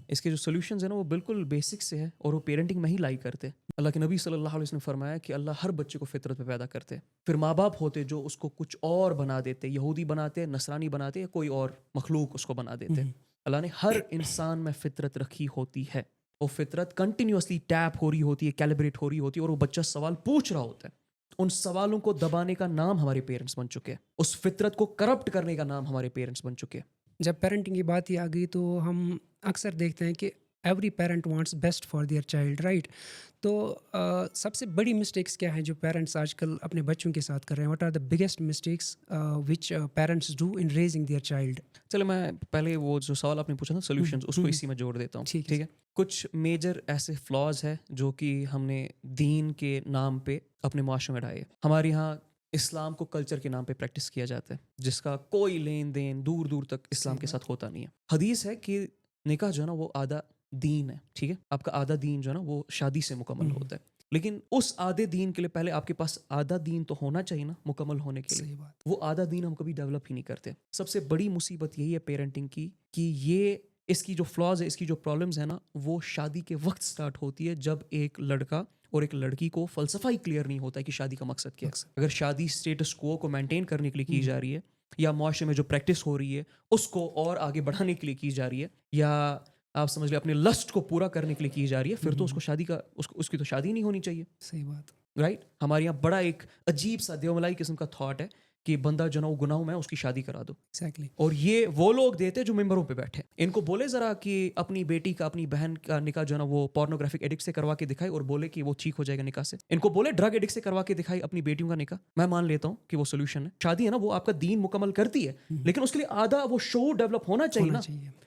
Speaker 2: اس کے جو سولوشنز ہیں نا وہ بالکل بیسک سے ہے اور وہ پیرنٹنگ میں ہی لائی کرتے. اللہ کے نبی صلی اللہ علیہ وسلم نے فرمایا کہ اللہ ہر بچے کو فطرت پہ پیدا کرتے. پھر ماں باپ ہوتے جو اس کو کچھ اور بنا دیتے، یہودی بناتے، نصرانی بناتے، یا کوئی اور مخلوق اس کو بنا دیتے. اللہ نے ہر انسان میں فطرت رکھی ہوتی ہے. وہ فطرت کنٹینیوسلی ٹیپ ہو رہی ہوتی ہے، کیلیبریٹ ہو رہی ہوتی ہے، اور وہ بچہ سوال پوچھ رہا ہوتا ہے. ان سوالوں کو دبانے کا نام ہمارے پیرنٹس بن چکے ہیں، اس فطرت کو کرپٹ کرنے کا نام ہمارے پیرنٹس بن چکے ہیں.
Speaker 1: جب پیرنٹنگ کی بات ہی آ گئی تو ہم اکثر دیکھتے ہیں کہ every parent wants best for their child, right? تو سب سے بڑی مسٹیکس کیا ہیں جو پیرنٹس آج کل اپنے بچوں کے ساتھ کر رہے ہیں؟ What are the biggest mistakes which parents do in raising their child?
Speaker 2: چلے میں پہلے وہ جو سوال آپ نے پوچھا نا سولوشنز، اس کو اسی میں جوڑ دیتا ہوں. ٹھیک ہے. کچھ میجر ایسے فلاز ہے جو کہ ہم نے دین کے نام پہ اپنے معاشرے میں ڈھائے. ہمارے یہاں اسلام کو کلچر کے نام پہ پریکٹس کیا جاتا ہے جس کا کوئی لین دین دور دور تک اسلام کے ساتھ ہوتا نہیں ہے. حدیث ہے کہ نکاح جو ہے نا وہ آدھا دین ہے. ٹھیک ہے. آپ کا آدھا دین جو ہے نا وہ شادی سے مکمل ہوتا ہے. لیکن اس آدھے دین کے لیے پہلے آپ کے پاس آدھا دین تو ہونا چاہیے نا مکمل ہونے کے لیے. وہ آدھا دین ہم کبھی ڈیولپ ہی نہیں کرتے. سب سے بڑی مصیبت یہی ہے پیرنٹنگ کی کہ یہ اس کی جو فلاز ہے، اس کی جو پرابلمز ہیں نا، وہ شادی کے وقت سٹارٹ ہوتی ہے جب ایک لڑکا اور ایک لڑکی کو فلسفہ ہی کلیئر نہیں ہوتا ہے کہ شادی کا مقصد کیا ہے. اگر شادی اسٹیٹس کو مینٹین کرنے کے لیے کی جا رہی ہے، یا معاشرے میں جو پریکٹس ہو رہی ہے اس کو اور آگے بڑھانے کے لیے کی جا رہی ہے، یا آپ سمجھ لیں اپنے لسٹ کو پورا کرنے کے لیے کی جا رہی ہے، پھر تو اس کو شادی کا اس کی تو شادی نہیں ہونی چاہیے.
Speaker 1: صحیح بات.
Speaker 2: رائٹ. ہمارے یہاں بڑا ایک عجیب سا دیوملائی قسم کا تھاٹ ہے کہ بندہ جو نا وہ گناہوں میں اس کی شادی کرا دو. اور یہ وہ لوگ دیتے جو ممبروں پہ بیٹھے. ان کو بولے ذرا کہ اپنی بیٹی کا، اپنی بہن کا نکاح جو ہے نا وہ پورنوگرافک ایڈکٹ سے کروا کے دکھائے اور بولے کہ وہ ٹھیک ہو جائے گا نکاح سے. ان کو بولے ڈرگ ایڈکٹ سے کروا کے دکھائے اپنی بیٹیوں کا نکاح. میں مان لیتا ہوں کہ وہ سولوشن ہے. شادی ہے نا وہ آپ کا دین مکمل کرتی ہے، لیکن اس کے لیے آدھا وہ شعور ڈیولپ ہونا چاہیے نا.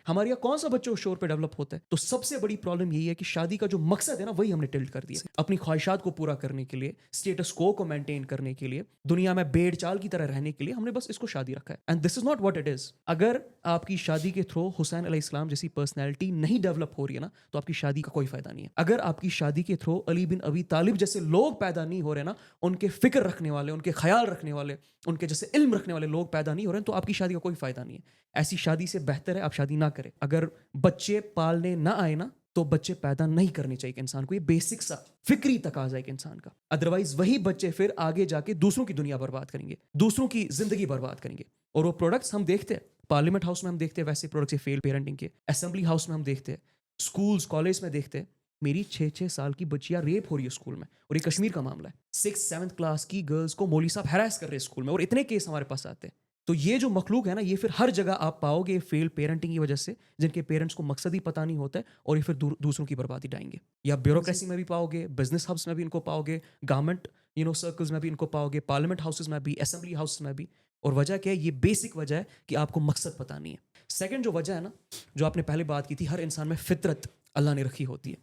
Speaker 2: ہمارے یہاں کون سا بچہ اس شعور پہ ڈیولپ ہوتا ہے؟ تو سب سے بڑی پرابلم یہی ہے کہ شادی کا جو مقصد ہے نا وہی ہم نے ٹلٹ کر دیا. اپنی خواہشات کو پورا کرنے کے لیے، اسٹیٹس کو مینٹین کرنے کے لیے، دنیا میں بھیڑ چال کی طرح رہنے کے لیے ہم نے بس اس کو شادی رکھا ہے. And this is not what it is. اگر آپ کی شادی کے تھرو حسین علیہ السلام جیسی پرسنالٹی نہیں ڈیولپ ہو رہی ہے نا تو آپ کی شادی کا کوئی فائدہ نہیں ہے. اگر آپ کی شادی کے تھرو علی بن ابی طالب جیسے لوگ پیدا نہیں ہو رہے نا، ان کے فکر رکھنے والے، ان کے خیال رکھنے والے، ان کے جیسے علم رکھنے والے لوگ پیدا نہیں ہو رہے ہیں، تو آپ کی شادی کا کوئی فائدہ نہیں ہے. ایسی شادی سے بہتر ہے آپ شادی نہ کریں. اگر بچے پالنے نہ آئے نا تو بچے پیدا نہیں کرنے چاہیے انسان کو. یہ بیسک سا فکری تقاضا ہے انسان کا. ادروائز وہی بچے پھر آگے جا کے دوسروں کی دنیا برباد کریں گے، دوسروں کی زندگی برباد کریں گے. اور وہ پروڈکٹس ہم دیکھتے ہیں پارلیمنٹ ہاؤس میں، ہم دیکھتے ہیں ویسے پروڈکٹس فیل پیرنٹنگ کے. اسمبلی ہاؤس میں ہم دیکھتے ہیں، اسکولز کالج میں دیکھتے ہیں. میری 6 سال کی بچیاں ریپ ہو رہی ہے اسکول میں، اور یہ کشمیر کا معاملہ ہے. 6th-7th کلاس کی گرلز کو مولوی صاحب ہیراس کر رہے ہیں اسکول میں، اور اتنے کیس ہمارے پاس آتے ہیں. تو یہ جو مخلوق ہے نا، یہ پھر ہر جگہ آپ پاؤ گے فیل پیرنٹنگ کی وجہ سے، جن کے پیرنٹس کو مقصد ہی پتہ نہیں ہوتا ہے، اور یہ پھر دوسروں کی بربادی ڈائیں گے. یا بیوروکریسی میں بھی پاؤ گے، بزنس ہبس میں بھی ان کو پاؤ گے، گورنمنٹ سرکلز میں بھی ان کو پاؤ گے، پارلیمنٹ ہاؤسز میں بھی، اسمبلی ہاؤسز میں بھی. اور وجہ کیا ہے؟ یہ بیسک وجہ ہے کہ آپ کو مقصد پتہ نہیں ہے. سیکنڈ جو وجہ ہے نا، جو آپ نے پہلے بات کی تھی، ہر انسان میں فطرت اللہ نے رکھی ہوتی ہے.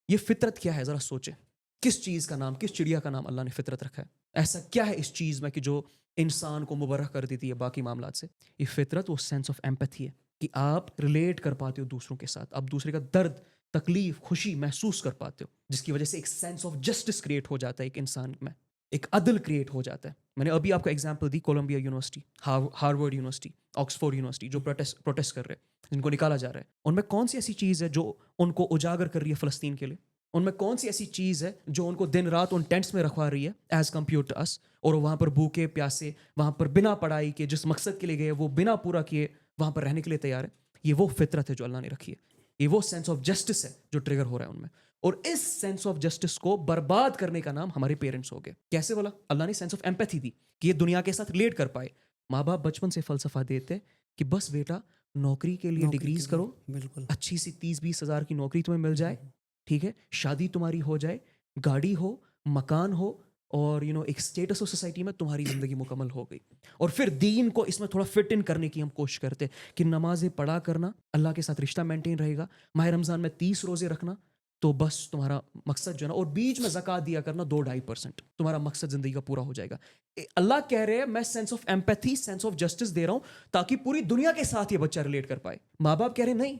Speaker 2: یہ فطرت کیا ہے؟ ذرا سوچیں. کس چیز کا نام، کس چڑیا کا نام اللہ نے فطرت رکھا ہے؟ ایسا کیا ہے اس چیز میں کہ جو انسان کو مبرہ کر دیتی ہے باقی معاملات سے؟ یہ فطرت وہ سینس آف ایمپتھی ہے کہ آپ ریلیٹ کر پاتے ہو دوسروں کے ساتھ، آپ دوسرے کا درد، تکلیف، خوشی محسوس کر پاتے ہو، جس کی وجہ سے ایک سینس آف جسٹس کریٹ ہو جاتا ہے ایک انسان میں، ایک عدل کریٹ ہو جاتا ہے. میں نے ابھی آپ کو ایگزامپل دی Columbia University, Harvard University, Oxford University, جو پروٹیسٹ کر رہے ہیں، جن کو نکالا جا رہا ہے. ان میں کون سی ایسی چیز ہے جو ان کو اجاگر کر رہی ہے فلسطین کے لیے؟ ان میں کون سی ایسی چیز ہے جو ان کو دن رات ان ٹینٹس میں رکھوا رہی ہے ایز کمپیئر ٹو اس، اور وہاں پر بھوکے پیاسے، وہاں پر بنا پڑھائی کے جس مقصد کے لیے گئے وہ بنا پورا کیے وہاں پر رہنے کے لیے تیار ہے؟ یہ وہ فطرت ہے جو اللہ نے رکھی ہے. یہ وہ سینس آف جسٹس ہے جو ٹریگر ہو رہا ہے ان میں. اور اس سینس آف جسٹس کو برباد کرنے کا نام ہمارے پیرنٹس ہو گئے. کیسے بولا؟ اللہ نے سینس آف ایمپیتھی دی کہ یہ دنیا کے ساتھ ریلیٹ کر پائے. ماں باپ بچپن سے فلسفہ دیتے کہ بس بیٹا نوکری کے لیے ڈگریز کرو،
Speaker 1: بالکل
Speaker 2: اچھی سی 30-20 ہزار کی نوکری تمہیں مل جائے، ٹھیک ہے، شادی تمہاری ہو جائے، گاڑی ہو، مکان ہو، اور ایک اسٹیٹس ہو سوسائٹی میں، تمہاری زندگی مکمل ہو گئی. اور پھر دین کو اس میں تھوڑا فٹ ان کرنے کی ہم کوشش کرتے کہ نمازیں پڑھا کرنا، اللہ کے ساتھ رشتہ مینٹین رہے گا، ماہ رمضان میں 30 روزے رکھنا، تو بس تمہارا مقصد جو ہے نا، اور بیچ میں زکوٰۃ دیا کرنا 2-2.5%، تمہارا مقصد زندگی کا پورا ہو جائے گا. اللہ کہہ رہے ہیں میں sense of empathy, sense of justice دے رہا ہوں تاکہ پوری دنیا کے ساتھ یہ بچہ ریلیٹ کر پائے. ماں باپ کہہ رہے ہیں نہیں،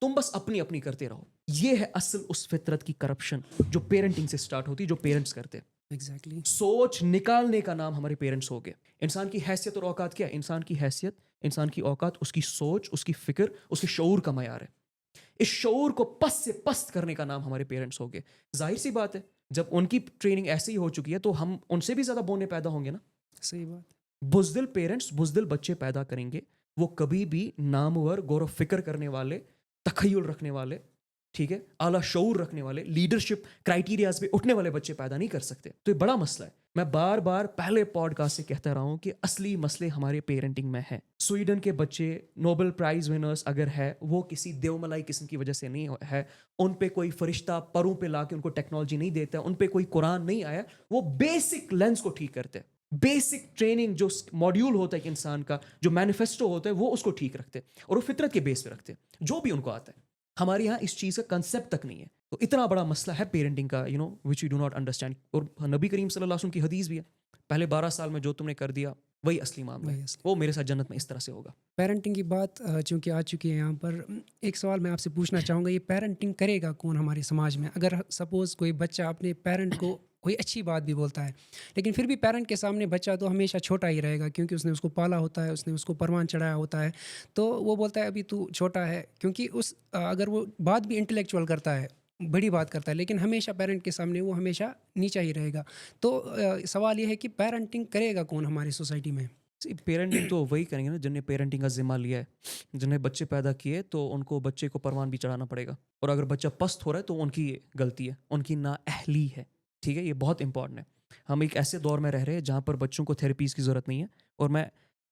Speaker 2: تم بس اپنی اپنی کرتے رہو. یہ ہے اصل اس فطرت کی کرپشن جو پیرنٹنگ سے سٹارٹ ہوتی، جو پیرنٹس کرتے.
Speaker 1: ایگزیکٹلی.
Speaker 2: سوچ نکالنے کا نام ہمارے پیرنٹس ہو گئے. انسان کی حیثیت اور اوقات کیا ہے؟ انسان کی حیثیت، انسان کی اوقات، اس کی سوچ، اس کی فکر، اس کے شعور کا معیار ہے. اس شعور کو پست سے پست کرنے کا نام ہمارے پیرنٹس ہو گئے. ظاہر سی بات ہے، جب ان کی ٹریننگ ایسی ہی ہو چکی ہے تو ہم ان سے بھی زیادہ بونے پیدا ہوں گے نا.
Speaker 1: صحیح بات.
Speaker 2: بزدل پیرنٹس بزدل بچے پیدا کریں گے. وہ کبھی بھی نامور، غور و فکر کرنے والے، تخیل رکھنے والے، ٹھیک ہے، اعلیٰ شعور رکھنے والے، لیڈرشپ کرائیٹیریاز پہ اٹھنے والے بچے پیدا نہیں کر سکتے. تو یہ بڑا مسئلہ ہے. میں بار بار پہلے پوڈ کاسٹ سے کہتا رہا ہوں کہ اصلی مسئلے ہمارے پیرنٹنگ میں ہے. سویڈن کے بچے نوبل پرائز ونرز اگر ہے، وہ کسی دیوملائی قسم کی وجہ سے نہیں ہے. ان پہ کوئی فرشتہ پروں پہ لا کے ان کو ٹیکنالوجی نہیں دیتا، ان پہ کوئی قرآن نہیں آیا. وہ بیسک لینس کو ٹھیک کرتے، بیسک ٹریننگ جو ماڈیول ہوتا ہے کہ انسان کا جو مینیفیسٹو ہوتا ہے وہ اس کو ٹھیک رکھتے، اور وہ فطرت کے بیس پہ رکھتے جو بھی ان کو آتا ہے. ہمارے یہاں اس چیز کا کنسیپٹ تک نہیں ہے. تو اتنا بڑا مسئلہ ہے پیرنٹنگ کا، وچ وی ڈو ناٹ انڈرسٹینڈ. اور نبی کریم صلی اللہ علیہ وسلم کی حدیث بھی ہے، پہلے 12 سال میں جو تم نے کر دیا وہی اصلی معاملہ ہے، وہ میرے ساتھ جنت میں اس طرح سے ہوگا.
Speaker 1: پیرنٹنگ کی بات چونکہ آ چکی ہے یہاں پر، ایک سوال میں آپ سے پوچھنا چاہوں گا، یہ پیرنٹنگ کرے گا کون ہمارے سماج میں؟ اگر سپوز کوئی بچہ اپنے پیرنٹ کو کوئی اچھی بات بھی بولتا ہے، لیکن پھر بھی پیرنٹ کے سامنے بچہ تو ہمیشہ چھوٹا ہی رہے گا، کیونکہ اس نے اس کو پالا ہوتا ہے، اس نے اس کو پروان چڑھایا ہوتا ہے. تو وہ بولتا ہے ابھی تو چھوٹا ہے، کیونکہ اگر وہ بات بھی انٹلیکچوئل کرتا ہے، بڑی بات کرتا ہے، لیکن ہمیشہ پیرنٹ کے سامنے وہ ہمیشہ نیچا ہی رہے گا. تو سوال یہ ہے کہ پیرنٹنگ کرے گا کون ہماری سوسائٹی میں؟
Speaker 2: پیرنٹنگ تو وہی کریں گے نا جن نے پیرنٹنگ کا ذمہ لیا ہے، جن نے بچے پیدا کیے، تو ان کو بچے کو پروان بھی چڑھانا پڑے گا. اور اگر بچہ پست ہو رہا ہے تو ان کی غلطی ہے، ان کی نااہلی ہے. ٹھیک ہے، یہ بہت امپورٹنٹ ہے. ہم ایک ایسے دور میں رہ رہے ہیں جہاں پر بچوں کو تھیراپیز کی ضرورت نہیں ہے. اور میں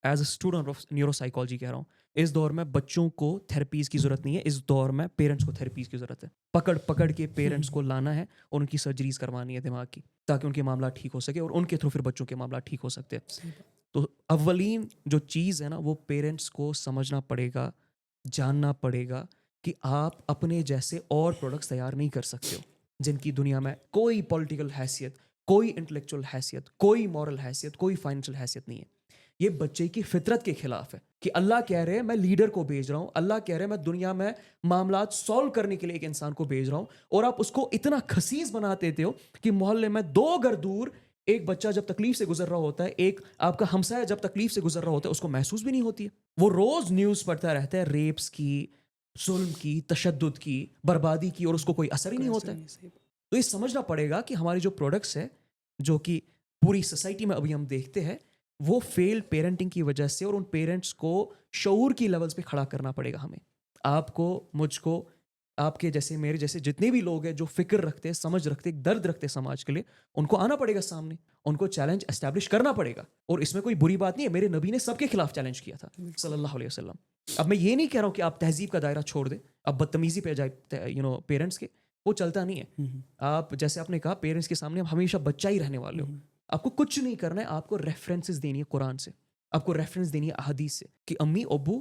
Speaker 2: as a student of neuro psychology کہہ رہا ہوں، اس دور میں بچوں کو تھیراپیز کی ضرورت نہیں ہے. اس دور میں پیرنٹس کو تھیراپیز کی ضرورت ہے. پکڑ کے پیرنٹس کو لانا ہے اور ان کی سرجریز کروانی ہے دماغ کی، تاکہ ان کے معاملات ٹھیک ہو سکے، اور ان کے تھرو پھر بچوں کے معاملات ٹھیک ہو سکتے ہیں. تو اولین جو چیز ہے نا، وہ پیرنٹس کو سمجھنا پڑے گا، جاننا پڑے گا کہ آپ اپنے جیسے اور پروڈکٹس تیار نہیں کر سکتے ہو جن کی دنیا میں کوئی پولیٹیکل حیثیت، کوئی انٹلیکچوئل حیثیت، کوئی مورل حیثیت، کوئی فائنینشیل حیثیت نہیں ہے. یہ بچے کی فطرت کے خلاف ہے کہ اللہ کہہ رہے ہیں میں لیڈر کو بھیج رہا ہوں، اللہ کہہ رہے ہیں میں دنیا میں معاملات سولو کرنے کے لیے ایک انسان کو بھیج رہا ہوں، اور آپ اس کو اتنا خسیس بنا دیتے ہو کہ محلے میں 2 گھر دور ایک بچہ جب تکلیف سے گزر رہا ہوتا ہے، ایک آپ کا ہمسایہ جب تکلیف سے گزر رہا ہوتا ہے، اس کو محسوس بھی نہیں ہوتی ہے. وہ روز نیوز پڑھتا رہتا ہے ریپس کی، ظلم کی، تشدد کی، بربادی کی، اور اس کو کوئی اثر ہی نہیں ہوتا ہے. تو یہ سمجھنا پڑے گا کہ ہماری جو پروڈکٹس ہے، جو کہ پوری سوسائٹی میں ابھی ہم دیکھتے ہیں، وہ فیل پیرنٹنگ کی وجہ سے، اور ان پیرنٹس کو شعور کی لیولز پہ کھڑا کرنا پڑے گا. ہمیں، آپ کو، مجھ کو، آپ کے جیسے، میرے جیسے جتنے بھی لوگ ہیں جو فکر رکھتے، سمجھ رکھتے، درد رکھتے سماج کے لیے، ان کو آنا پڑے گا سامنے، ان کو چیلنج اسٹیبلش کرنا پڑے گا. اور اس میں کوئی بری بات نہیں ہے، میرے نبی نے سب کے خلاف چیلنج کیا تھا صلی اللہ علیہ وسلم. اب میں یہ نہیں کہہ رہا ہوں کہ آپ تہذیب کا دائرہ چھوڑ دیں، اب بدتمیزی پہ جائے پیرنٹس کے، وہ چلتا نہیں ہے. آپ جیسے آپ نے کہا پیرنٹس کے سامنے ہمیشہ بچہ ہی رہنے والے ہو. آپ کو کچھ نہیں کرنا ہے، آپ کو ریفرنسز دینی ہے قرآن سے. آپ کو ریفرنس دینی ہے احادیث سے کہ امی ابو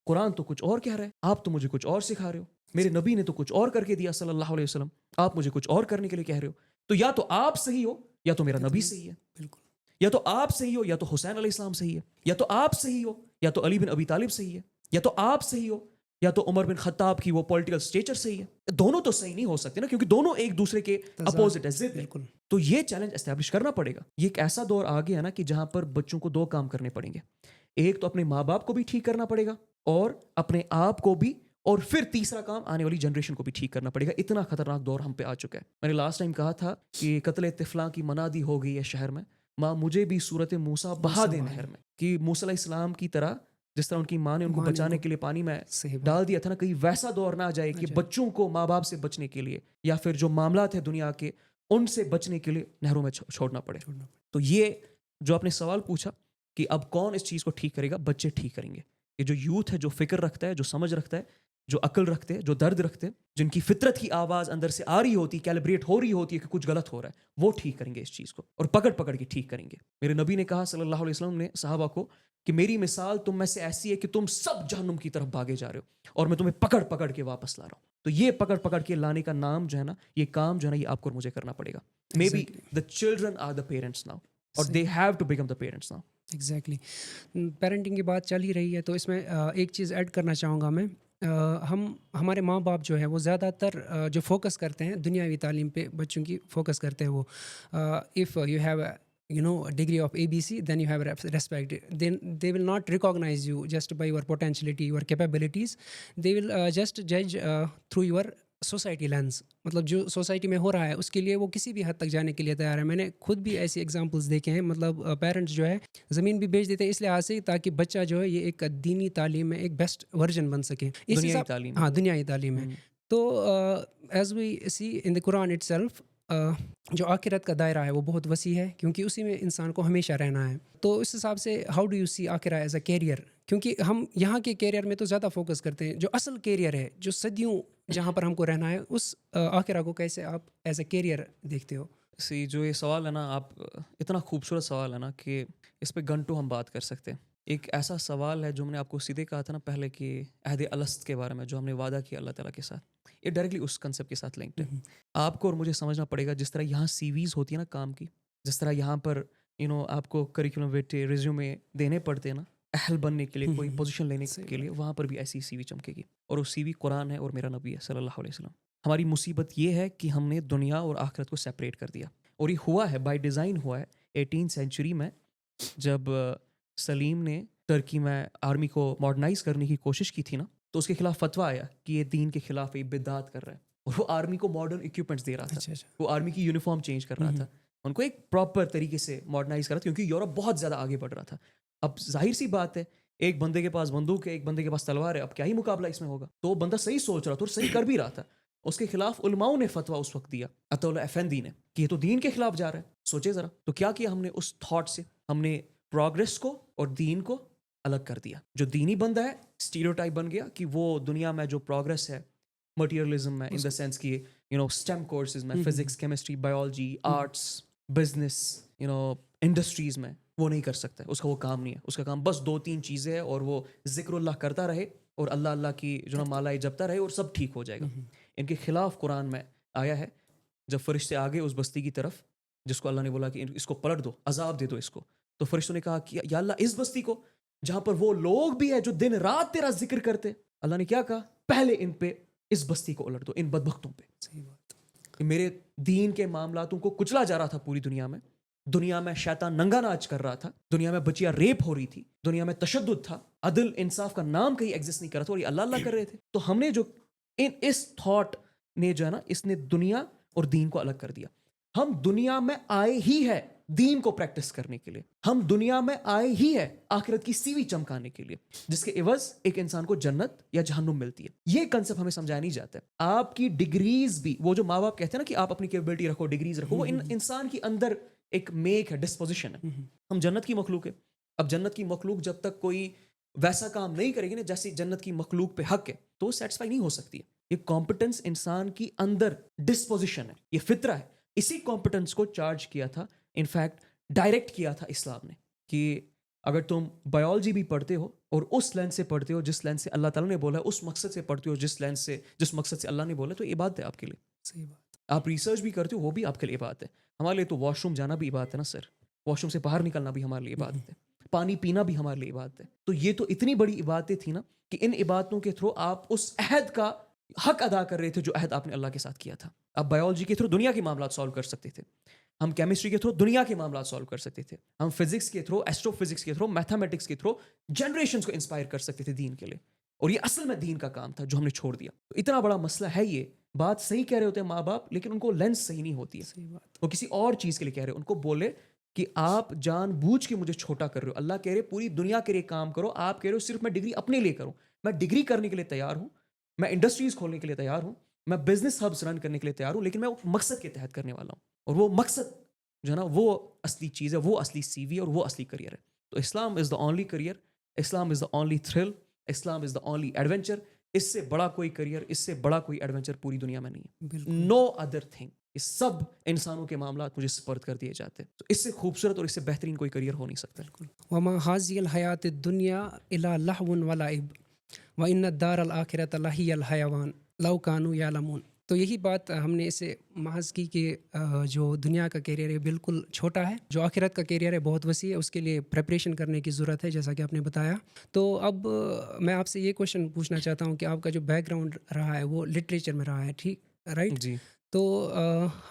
Speaker 2: قرآن تو کچھ اور کہہ رہے ہیں, آپ تو مجھے کچھ اور سکھا رہے ہو, میرے نبی نے تو کچھ اور کر کے دیا صلی اللہ علیہ وسلم, آپ مجھے کچھ اور کرنے کے لیے کہہ رہے ہو. تو یا تو آپ صحیح ہو یا تو میرا نبی صحیح ہے,
Speaker 1: بالکل,
Speaker 2: یا تو آپ صحیح ہو یا تو حسین علیہ السلام صحیح ہے, یا تو آپ صحیح ہو یا تو علی بن ابی طالب صحیح ہے, یا تو آپ صحیح ہو یا تو عمر بن خطاب کی وہ پولیٹیکل سٹیچر صحیح ہے. دونوں تو صحیح نہیں ہو سکتے نا, کیونکہ دونوں ایک دوسرے کے اپوزٹ ہے, ضد ہے.
Speaker 1: بالکل,
Speaker 2: تو یہ چیلنج اسٹیبلش کرنا پڑے گا. یہ ایک ایسا دور آ گیا نا کہ جہاں پر بچوں کو 2 کام کرنے پڑیں گے. ایک تو اپنے ماں باپ کو بھی ٹھیک کرنا پڑے گا اور اپنے آپ کو بھی, اور پھر تیسرا کام آنے والی جنریشن کو بھی ٹھیک کرنا پڑے گا. اتنا خطرناک دور ہم پہ آ چکا ہے. میں نے لاسٹ ٹائم کہا تھا کہ قتل طفلاں کی منادی ہو گئی ہے شہر میں, ماں مجھے بھی صورت موسیٰ بہا دے نہر میں, کہ موسیٰ علیہ السلام کی طرح جس طرح ان کی ماں نے ان کو بچانے کے لیے پانی میں ڈال دیا تھا نا, کہیں ویسا دور نہ آ جائے کہ بچوں کو ماں باپ سے بچنے کے لیے یا پھر جو معاملات ہیں دنیا کے ان سے بچنے کے لیے نہروں میں چھوڑنا پڑے. تو یہ جو آپ نے سوال پوچھا کہ اب کون اس چیز کو ٹھیک کرے گا, بچے ٹھیک کریں گے. یہ جو یوتھ ہے, جو فکر رکھتا ہے, جو سمجھ رکھتا ہے, جو عقل رکھتے ہیں, جو درد رکھتے ہیں, جن کی فطرت کی آواز اندر سے آ رہی ہوتی, کیلیبریٹ ہو رہی ہوتی ہے کہ کچھ غلط ہو رہا ہے, وہ ٹھیک کریں گے اس چیز کو, اور پکڑ پکڑ کے ٹھیک کریں گے. میرے نبی نے کہا صلی اللہ علیہ وسلم نے صحابہ کو کہ میری مثال تم میں سے ایسی ہے کہ تم سب جہنم کی طرف بھاگے جا رہے ہو اور میں تمہیں پکڑ پکڑ کے واپس لا رہا ہوں. تو یہ پکڑ پکڑ کے لانے کا نام جو ہے نا, یہ کام جو ہے نا, یہ آپ کو اور مجھے کرنا پڑے گا. Maybe the children are the parents now, اور they have to become the parents now.
Speaker 1: Exactly, parenting کی بات چل ہی رہی ہے تو اس میں ایک چیز ایڈ کرنا چاہوں گا میں. ہمارے ماں باپ جو ہے وہ زیادہ تر جو فوکس کرتے ہیں دنیاوی تعلیم پہ بچوں کی فوکس کرتے ہیں. وہ if you have degree of ABC, then you have respect. Then they will not recognize you just by your potentiality, your capabilities. They will just judge through your society lens. مطلب جو society میں ہو رہا ہے اس کے لیے وہ کسی بھی حد تک جانے کے لیے تیار ہے. میں نے خود بھی ایسی ایگزامپلس دیکھے ہیں. مطلب پیرنٹس جو ہے زمین بھی بیچ دیتے ہیں اس لحاظ سے تاکہ بچہ جو ہے یہ ایک دینی تعلیم میں ایک بیسٹ ورژن بن سکے.
Speaker 2: دنیائی تعلیم,
Speaker 1: ہاں دنیائی تعلیم ہے. تو as we see in the Quran itself, جو آخرت کا دائرہ ہے وہ بہت وسیع ہے کیونکہ اسی میں انسان کو ہمیشہ رہنا ہے. تو اس حساب سے ہاؤ ڈو یو سی آخرہ ایز اے کیریئر, کیونکہ ہم یہاں کے کیریئر میں تو زیادہ فوکس کرتے ہیں. جو اصل کیریئر ہے, جو صدیوں جہاں پر ہم کو رہنا ہے, اس آخرہ کو کیسے آپ ایز اے کیریئر دیکھتے ہو؟
Speaker 2: جو یہ سوال ہے نا, آپ اتنا خوبصورت سوال ہے نا کہ اس پہ گھنٹوں ہم بات کر سکتے ہیں. ایک ایسا سوال ہے جو میں نے آپ کو سیدھے کہا تھا نا پہلے کہ عہد الست کے بارے میں جو ہم نے وعدہ کیا اللہ تعالیٰ کے ساتھ, یہ ڈائریکٹلی اس کنسیپٹ کے ساتھ لنکڈ ہے. آپ کو اور مجھے سمجھنا پڑے گا جس طرح یہاں سی ویز ہوتی ہے نا کام کی, جس طرح یہاں پر آپ کو کریکولم ویٹے ریزیومے دینے پڑتے ہیں نا اہل بننے کے لیے, کوئی پوزیشن لینے کے لیے, وہاں پر بھی ایسی سی وی چمکے گی. اور وہ سی وی قرآن ہے اور میرا نبی ہے صلی اللہ علیہ وسلم. ہماری مصیبت یہ ہے کہ ہم نے دنیا اور آخرت کو سیپریٹ کر دیا, اور یہ ہوا ہے بائی ڈیزائن ہوا ہے 18 سینچری میں, جب سلیم نے ترکی میں آرمی کو ماڈرنائز کرنے کی کوشش کی تھی نا, تو اس کے خلاف فتویٰ آیا کہ یہ دین کے خلاف یہ بدعت کر رہا ہے, اور وہ آرمی کو ماڈرن اکوپمنٹس دے رہا تھا. وہ آرمی کی یونیفارم چینج کر رہا تھا, ان کو ایک پراپر طریقے سے ماڈرنائز کر رہا تھا, کیونکہ یورپ بہت زیادہ آگے بڑھ رہا تھا. اب ظاہر سی بات ہے, ایک بندے کے پاس بندوق ہے, ایک بندے کے پاس تلوار ہے, اب کیا ہی مقابلہ اس میں ہوگا. تو وہ بندہ صحیح سوچ رہا تھا اور صحیح کر بھی رہا تھا. اس کے خلاف علماؤں نے فتویٰ اس وقت دیا, عطا اللہ افندی نے, کہ یہ تو دین کے خلاف جا رہا ہے. سوچے ذرا, تو کیا کیا ہم نے اس تھاٹ سے, ہم نے پروگریس کو اور دین کو الگ کر دیا. جو دینی بندہ ہے اسٹیریوٹائپ بن گیا کہ وہ دنیا میں جو پروگریس ہے مٹیریلزم میں, ان دا سینس کہ اسٹیم کورسز میں physics, chemistry, biology, arts, business, industries میں, وہ نہیں کر سکتا. اس کا وہ کام نہیں ہے. اس کا کام بس 2-3 چیزیں ہیں, اور وہ ذکر اللہ کرتا رہے اور اللہ اللہ کی جو مالا جپتا رہے, اور سب ٹھیک ہو جائے گا. ان کے خلاف قرآن میں آیا ہے, جب فرشتے آگے اس بستی کی طرف جس کو اللہ نے بولا کہ اس کو پلٹ دو, عذاب دے دو اس کو, تو فرشتوں نے کہا کہ یا اللہ اس بستی کو جہاں پر وہ لوگ بھی ہیں جو دن رات تیرا ذکر کرتے, اللہ نے کیا کہا, پہلے ان پہ اس بستی کو الٹ دو, ان بدبختوں پہ.
Speaker 1: صحیح بات.
Speaker 2: میرے دین کے معاملاتوں کو کچلا جا رہا تھا پوری دنیا میں. دنیا میں شیطان ننگا ناچ کر رہا تھا, دنیا میں بچیاں ریپ ہو رہی تھی, دنیا میں تشدد تھا, عدل انصاف کا نام کہیں ایگزسٹ نہیں کر رہا تھا, اور یہ اللہ اللہ کر رہے تھے. تو ہم نے جو اس تھاٹ نے جو ہے نا, اس نے دنیا اور دین کو الگ کر دیا. ہم دنیا میں آئے ہی ہے دین کو پریکٹس کرنے کے لیے, ہم دنیا میں آئے ہی ہے آخرت کی سیوی چمکانے کے لیے, جس کے عوض ایک انسان کو جنت یا جہنم ملتی ہے. یہ کنسپٹ ہمیں سمجھایا نہیں جاتا ہے. آپ کی ڈگریز بھی, وہ جو ماں باپ کہتے ہیں نا کہ آپ اپنی کیپبلٹی رکھو, ڈگریز رکھو, وہ انسان کے اندر ایک میک ہے, ڈسپوزیشن ہے. ہم جنت کی مخلوق ہے. اب جنت کی مخلوق جب تک کوئی ویسا کام نہیں کرے گی نا جیسے جنت کی مخلوق پہ حق ہے, تو وہ سیٹسفائی نہیں ہو سکتی ہے. یہ کمپٹنس انسان کی اندر ڈسپوزیشن ہے, یہ فطرہ ہے. اسی کمپٹنس کو چارج کیا تھا, انفیکٹ ڈائریکٹ کیا تھا اسلام نے, کہ اگر تم بایولوجی بھی پڑھتے ہو اور اس لینس سے پڑھتے ہو جس لینس سے اللہ تعالیٰ نے بولا ہے, اس مقصد سے پڑھتے ہو جس مقصد سے اللہ نے بولا, تو عبادت ہے آپ کے لیے.
Speaker 1: صحیح بات.
Speaker 2: آپ ریسرچ بھی کرتے ہو, وہ بھی آپ کے لیے عبادت ہے. ہمارے لیے تو واش روم جانا بھی عبادت ہے نا سر, واش روم سے باہر نکلنا بھی ہمارے لیے عبادت ہے, پانی پینا بھی ہمارے لیے عبادت ہے. تو یہ تو اتنی بڑی عبادتیں تھیں نا کہ ان عبادتوں کے تھرو آپ اس عہد کا حق ادا کر رہے تھے جو عہد آپ نے اللہ کے ساتھ کیا تھا. آپ بایولوجی کے تھرو دنیا کے معاملات سالو کر سکتے تھے, ہم کیمسٹری کے تھرو دنیا کے معاملات سالو کر سکتے تھے, ہم فزکس کے تھرو, ایسٹرو فزکس کے تھرو, میتھمیٹکس کے تھرو جنریشنز کو انسپائر کر سکتے تھے دین کے لیے. اور یہ اصل میں دین کا کام تھا جو ہم نے چھوڑ دیا. تو اتنا بڑا مسئلہ ہے یہ. بات صحیح کہہ رہے ہوتے ہیں ماں باپ, لیکن ان کو لینس صحیح نہیں ہوتی ہے.
Speaker 1: صحیح بات.
Speaker 2: وہ کسی اور چیز کے لیے کہہ رہے, ان کو بولے کہ آپ جان بوجھ کے مجھے چھوٹا کر رہے ہو. اللہ کہہ رہے پوری دنیا کے لیے کام کرو, آپ کہہ رہے ہو صرف میں ڈگری اپنے لیے کروں. میں ڈگری کرنے کے لیے تیار ہوں, میں انڈسٹریز کھولنے کے لیے تیار ہوں, میں بزنس ہبس رن کرنے کے لیے تیار ہوں, لیکن میں مقصد کے تحت کرنے والا ہوں. اور وہ مقصد جو ہے نا وہ اصلی چیز ہے, وہ اصلی سی وی اور وہ اصلی کریئر ہے. تو Islam is the only career, Islam is the only thrill, Islam is the only adventure. اس سے بڑا کوئی کریئر, اس سے بڑا کوئی ایڈونچر پوری دنیا میں نہیں ہے. No other thing. یہ سب انسانوں کے معاملات مجھے سپرد کر دیے جاتے ہیں. تو اس سے خوبصورت اور اس سے بہترین کوئی کریئر ہو نہیں سکتا.
Speaker 1: وما هذه الحیات الدنیا الا لہو ولعب وان الدار الآخرۃ لہی الحیوان لو کانوا یعلمون. تو یہی بات ہم نے اسے محض کی کہ جو دنیا کا کیریئر ہے بالکل چھوٹا ہے, جو آخرت کا کیریئر ہے بہت وسیع ہے, اس کے لیے پریپریشن کرنے کی ضرورت ہے جیسا کہ آپ نے بتایا. تو اب میں آپ سے یہ کوشچن پوچھنا چاہتا ہوں کہ آپ کا جو بیک گراؤنڈ رہا ہے وہ لٹریچر میں رہا ہے, ٹھیک رائٹ؟
Speaker 2: جی.
Speaker 1: تو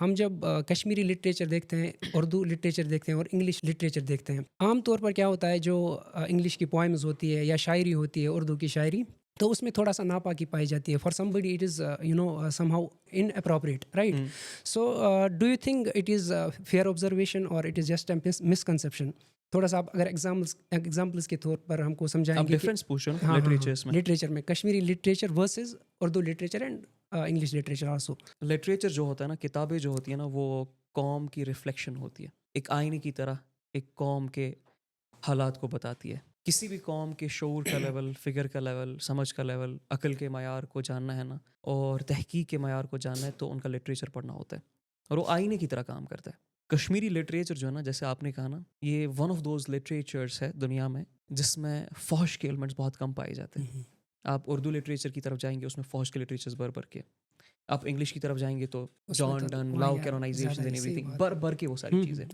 Speaker 1: ہم جب کشمیری لٹریچر دیکھتے ہیں, اردو لٹریچر دیکھتے ہیں اور انگلش لٹریچر دیکھتے ہیں, عام طور پر کیا ہوتا ہے جو انگلش کی پوائمز ہوتی ہے یا شاعری ہوتی ہے, اردو کی شاعری, تو اس میں تھوڑا سا ناپاکی پائی جاتی ہے. For somebody it is somehow inappropriate, right? So do you think it is fair observation اور it is just a misconception? تھوڑا سا آپ اگر ایگزامپلس کے طور پر ہم کو سمجھائیں گے.
Speaker 2: ڈفرینس پوچھو نا لٹریچرس میں.
Speaker 1: لٹریچر میں Kashmiri literature versus Urdu literature and English literature also.
Speaker 2: Literature جو ہوتا ہے نا, کتابیں جو ہوتی ہیں نا, وہ قوم کی ریفلیکشن ہوتی ہے, ایک آئینے کی طرح ایک قوم کے حالات کو بتاتی ہے. کسی بھی قوم کے شعور کا لیول, فکر کا لیول, سمجھ کا لیول, عقل کے معیار کو جاننا ہے نا, اور تحقیق کے معیار کو جاننا ہے, تو ان کا لٹریچر پڑھنا ہوتا ہے, اور وہ آئینے کی طرح کام کرتا ہے. کشمیری لٹریچر جو ہے نا, جیسے آپ نے کہا نا, یہ ون آف دوز لٹریچرس ہے دنیا میں جس میں فحش کے ایلیمنٹس بہت کم پائے جاتے ہیں. آپ اردو لٹریچر کی طرف جائیں گے, اس میں فحش کے لٹریچرز بھر کے. آپ انگلش کی طرف جائیں گے تو John Donne, love canonization and everything, بھر کے وہ ساری چیزیں.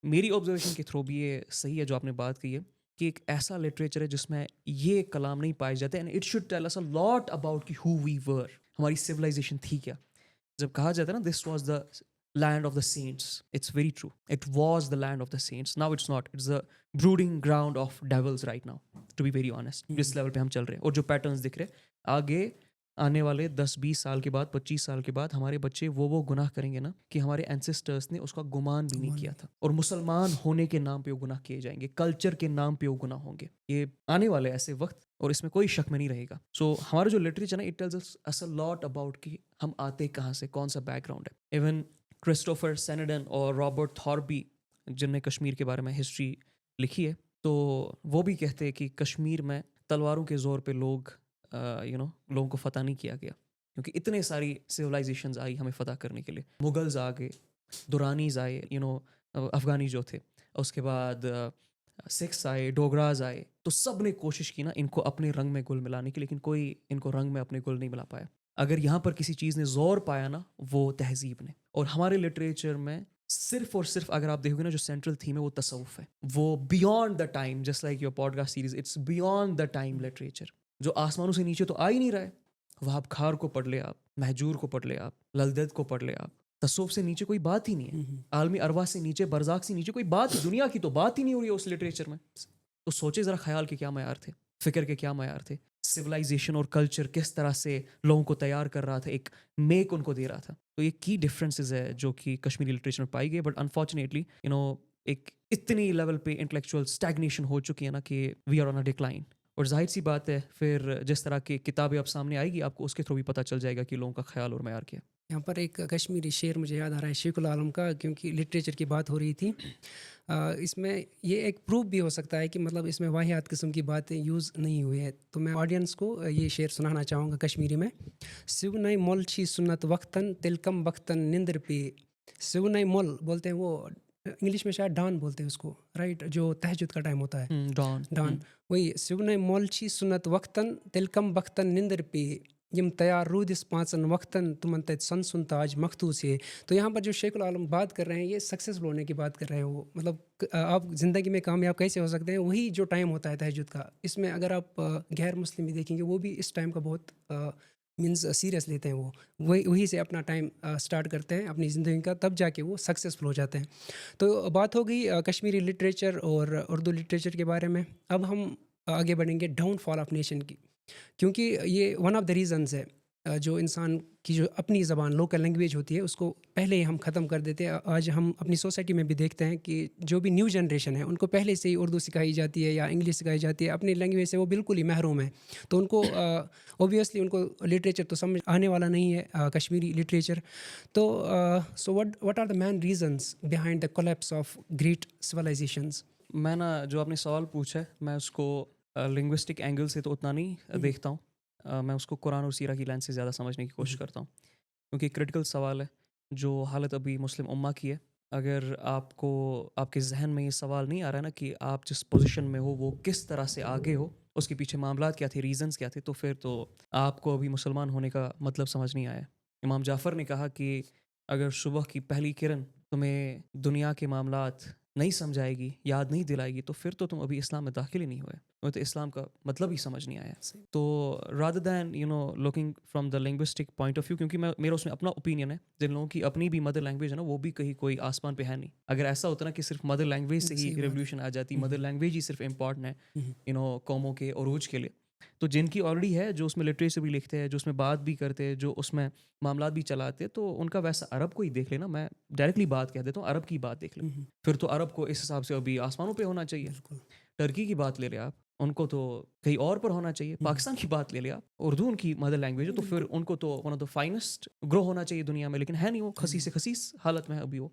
Speaker 2: میری آبزرویشن کے تھرو بھی یہ صحیح ہے جو آپ نے بات کی ہے کہ ایک ایسا لٹریچر ہے جس میں یہ کلام نہیں پائے جاتے, and it should tell us a lot about کہ ہو وی ور, ہماری سویلائزیشن تھی کیا. جب کہا جاتا ہے نا this was the land of the saints, it's very true, it was the land of the saints. Now it's not, it's the breeding ground of devils right now, to be very honest. جس level پہ ہم چل رہے ہیں اور جو patterns دکھ رہے ہیں, آگے آنے والے 10-20 سال کے بعد, 25 سال کے بعد ہمارے بچے وہ گناہ کریں گے نا کہ ہمارے اینسسٹرس نے اس کا گمان بھی نہیں کیا تھا. اور مسلمان ہونے کے نام پہ وہ گناہ کیے جائیں گے, کلچر کے نام پہ وہ گناہ ہوں گے. یہ آنے والے ایسے وقت, اور اس میں کوئی شک میں نہیں رہے گا. سو ہمارا جو لٹریچر ہے نا, it tells us a lot about کہ ہم آتے کہاں سے, کون سا بیک گراؤنڈ ہے. ایون کرسٹوفر سینڈن اور رابرٹ تھاربی جن نے کشمیر کے بارے میں ہسٹری لکھی ہے, تو وہ بھی کہتے ہیں کہ کشمیر میں تلواروں کے زور پہ لوگوں کو فتح نہیں کیا گیا, کیونکہ اتنے ساری سویلائزیشنز آئی ہمیں فتح کرنے کے لیے. مغلز آ گئے, دورانیز آئے, افغانی جو تھے, اس کے بعد سکھس آئے, ڈوگراز آئے, تو سب نے کوشش کی نا ان کو اپنے رنگ میں گل ملانے کی, لیکن کوئی ان کو رنگ میں اپنے گل نہیں ملا پایا. اگر یہاں پر کسی چیز نے زور پایا نا, وہ تہذیب نے. اور ہمارے لٹریچر میں صرف اور صرف اگر آپ دیکھو گے نا, جو سینٹرل تھیم ہے وہ تصوف ہے. وہ beyond the time, just like your podcast series, it's beyond the time literature, جو آسمانوں سے نیچے تو آ ہی نہیں رہا ہے. وہاب خار کو پڑھ لے آپ, مہجور کو پڑھ لے آپ, للدت کو پڑھ لے آپ. تصوف سے نیچے کوئی بات ہی نہیں ہے, عالمی ارواح سے نیچے, برزاق سے نیچے کوئی بات, دنیا کی تو بات ہی نہیں ہو رہی ہے اس لٹریچر میں. تو سوچے ذرا خیال کے کیا معیار تھے, فکر کے کیا معیار تھے, سویلائزیشن اور کلچر کس طرح سے لوگوں کو تیار کر رہا تھا, ایک میک ان کو دے رہا تھا. تو یہ کی ڈفرینسز ہے جو کہ کشمیری لٹریچر میں پائی گئی. بٹ انفارچونیٹلی ایک اتنی لیول پہ انٹلیکچوئل اسٹیگنیشن ہو چکی ہے نا کہ we are on a decline. اور ظاہر سی بات ہے, پھر جس طرح کی کتابیں اب سامنے آئے گی, آپ کو اس کے تھرو بھی پتہ چل جائے گا کہ لوگوں کا خیال اور معیار کیا.
Speaker 1: یہاں پر ایک کشمیری شعر مجھے یاد آ رہا ہے شیخ العالم کا, کیونکہ لٹریچر کی بات ہو رہی تھی. اس میں یہ ایک پروف بھی ہو سکتا ہے کہ مطلب اس میں واحد قسم کی باتیں یوز نہیں ہوئی ہے. تو میں آڈینس کو یہ شعر سنانا چاہوں گا کشمیری میں. سونئی مول چھی سنت وقتاً تلکم وقتاً نندر پہ. سونئی مول بولتے ہیں وہ انگلش میں شاید ڈان بولتے ہیں اس کو، رائٹ، جو تہجد کا ٹائم ہوتا ہے،
Speaker 2: ڈان
Speaker 1: ڈان. وہی سبن مولچی سنت وقتاً تلکم بختن نندر پہ یم تیار رودس پانچن وقتاً تمن تت سن سنتا آج مختوس ہے. تو یہاں پر جو شیخ العالم بات کر رہے ہیں یہ سکسیزفل ہونے کی بات کر رہے ہیں. وہ مطلب آپ زندگی میں کامیاب کیسے ہو سکتے ہیں، وہی جو ٹائم ہوتا ہے تہجد کا. اس میں اگر آپ غیر مسلم بھی دیکھیں گے وہ بھی اس ٹائم کا بہت مینس سیریس لیتے ہیں. وہ وہی سے اپنا ٹائم اسٹارٹ کرتے ہیں اپنی زندگی کا، تب جا کے وہ سکسیزفل ہو جاتے ہیں. تو بات ہو گئی کشمیری لٹریچر اور اردو لٹریچر کے بارے میں. اب ہم آگے بڑھیں گے ڈاؤن فال آف نیشن کی، کیونکہ یہ ون آف دا ریزنز ہے جو انسان کی جو اپنی زبان لوکل لینگویج ہوتی ہے اس کو پہلے ہی ہم ختم کر دیتے ہیں. آج ہم اپنی سوسائٹی میں بھی دیکھتے ہیں کہ جو بھی نیو جنریشن ہے ان کو پہلے سے ہی اردو سکھائی جاتی ہے یا انگلش سکھائی جاتی ہے، اپنی لینگویج سے وہ بالکل ہی محروم ہیں. تو ان کو اوبویسلی ان کو لٹریچر تو سمجھ آنے والا نہیں ہے، کشمیری لٹریچر. تو so what are the main reasons behind the collapse of great civilizations?
Speaker 2: میں نا جو آپ نے سوال پوچھا ہے میں اس کو لنگوسٹک اینگل سے تو اتنا نہیں دیکھتا ہوں. میں اس کو قرآن اور سیرہ کی لینس سے زیادہ سمجھنے کی کوشش کرتا ہوں، کیونکہ کریٹیکل سوال ہے جو حالت ابھی مسلم امہ کی ہے. اگر آپ کو آپ کے ذہن میں یہ سوال نہیں آ رہا ہے نا کہ آپ جس پوزیشن میں ہو وہ کس طرح سے آگے ہو، اس کے پیچھے معاملات کیا تھے، ریزنز کیا تھے، تو پھر تو آپ کو ابھی مسلمان ہونے کا مطلب سمجھ نہیں آیا. امام جعفر نے کہا کہ اگر صبح کی پہلی کرن تمہیں دنیا کے معاملات نہیں سمجھائے گی، یاد نہیں دلائے گی، تو پھر تو تم ابھی اسلام میں داخل ہی نہیں ہوئے، وہ تو اسلام کا مطلب ہی سمجھ نہیں آیا. تو rather than looking from the linguistic point of view, کیونکہ میرا اس میں اپنا اوپینین ہے، جن لوگوں کی اپنی بھی مدر لینگویج ہے نا وہ بھی کہیں کوئی آسمان پہ ہے نہیں. اگر ایسا ہوتا نا کہ صرف مدر لینگویج سے ہی ریولیوشن آ جاتی، مدر لینگویج ہی صرف امپورٹنٹ ہے قوموں کے عروج کے لیے، تو جن کی آلریڈی ہے، جو اس میں لٹریچر بھی لکھتے ہیں، جو اس میں بات بھی کرتے ہیں، جو اس میں معاملات بھی چلاتے ہیں، تو ان کا ویسا عرب کو ہی دیکھ لینا. میں ڈائریکٹلی بات کہہ دیتا ہوں، عرب کی بات دیکھ لیں، پھر تو عرب کو اس حساب سے ابھی آسمانوں پہ ہونا چاہیے. ٹرکی کی بات لے لیں آپ، ان کو تو کہیں اور پر ہونا چاہیے. پاکستان کی بات لے لیں آپ، اردو ان کی مدر لینگویج ہے، تو پھر ان کو تو ون آف دا فائنسٹ گرو ہونا چاہیے دنیا میں، لیکن ہے نہیں، وہ خسیس سے خسیس حالت میں ہے ابھی وہ،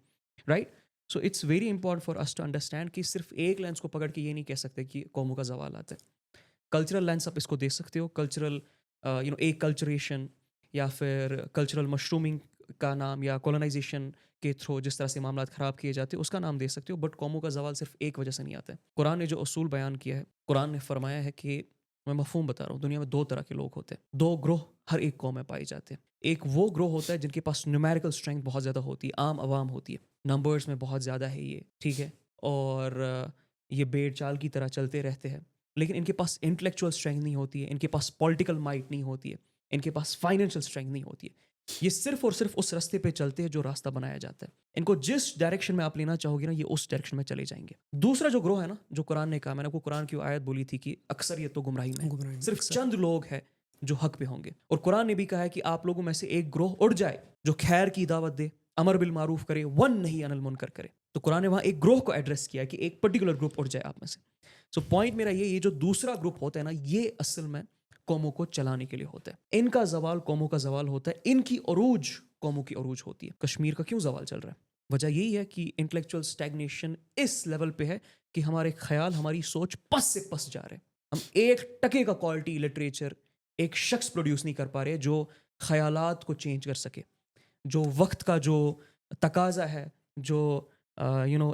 Speaker 2: right. So it's very important for us to understand کہ صرف ایک لینس کو پکڑ کے یہ نہیں کہہ سکتے کہ قوموں کا زوال آتا ہے. کلچرل لینس آپ اس کو دیکھ سکتے ہو، کلچرل ایک کلچریشن یا پھر کلچرل مشرومنگ کا نام، یا کولونائزیشن کے تھرو جس طرح سے معاملات خراب کیے جاتے ہیں اس کا نام دے سکتے ہو. بٹ قوموں کا زوال صرف ایک وجہ سے نہیں آتا ہے. قرآن نے جو اصول بیان کیا ہے، قرآن نے فرمایا ہے کہ میں مفہوم بتا رہا ہوں، دنیا میں دو طرح کے لوگ ہوتے ہیں، دو گروہ ہر ایک قوم میں پائے جاتے ہیں. ایک وہ گروہ ہوتا ہے جن کے پاس نیومیریکل اسٹرینتھ بہت زیادہ ہوتی ہے، عام عوام ہوتی ہے، نمبرز میں بہت زیادہ ہے یہ، ٹھیک ہے، اور یہ بیڑ چال کی طرح چلتے رہتے ہیں، لیکن ان کے پاس انٹلیکچوئل اسٹرینتھ نہیں ہوتی ہے، ان کے پاس پولیٹیکل مائٹ نہیں ہوتی ہے، ان کے پاس فائنینشیل اسٹرینتھ نہیں ہوتی ہے. یہ صرف اور صرف اس راستے پہ چلتے ہیں جو راستہ بنایا جاتا ہے. ان کو جس ڈائریکشن میں آپ لینا چاہو گے نا، یہ اس ڈائریکشن میں چلے جائیں گے. دوسرا جو گروہ ہے نا، جو قرآن نے کہا، میں نے آپ کو قرآن کی آیت بولی تھی کہ اکثریت تو گمراہی میں ہے، صرف چند لوگ ہیں جو حق پہ ہوں گے. اور قرآن نے بھی کہا ہے کہ آپ لوگوں میں سے ایک گروہ اٹھ جائے جو خیر کی دعوت دے، امر بالمعروف کرے، ون نہیں عن المنکر کرے. تو قرآن نے وہاں ایک گروہ کو ایڈریس کیا کہ ایک پرٹیکولر گروپ اٹھ جائے آپ میں سے. سو پوائنٹ میرا یہ جو دوسرا گروپ ہوتا ہے نا، یہ اصل میں قوموں کو چلانے کے لیے ہوتا ہے. ان کا زوال قوموں کا زوال ہوتا ہے، ان کی عروج قوموں کی عروج ہوتی ہے. کشمیر کا کیوں زوال چل رہا ہے؟ وجہ یہی ہے کہ انٹلیکچوئل اسٹیگنیشن اس لیول پہ ہے کہ ہمارے خیال، ہماری سوچ پس سے پس جا رہے ہیں. ہم 1% کا کوالٹی لٹریچر ایک شخص پروڈیوس نہیں کر پا رہے جو خیالات کو چینج کر سکے، جو وقت کا جو تقاضا ہے، جو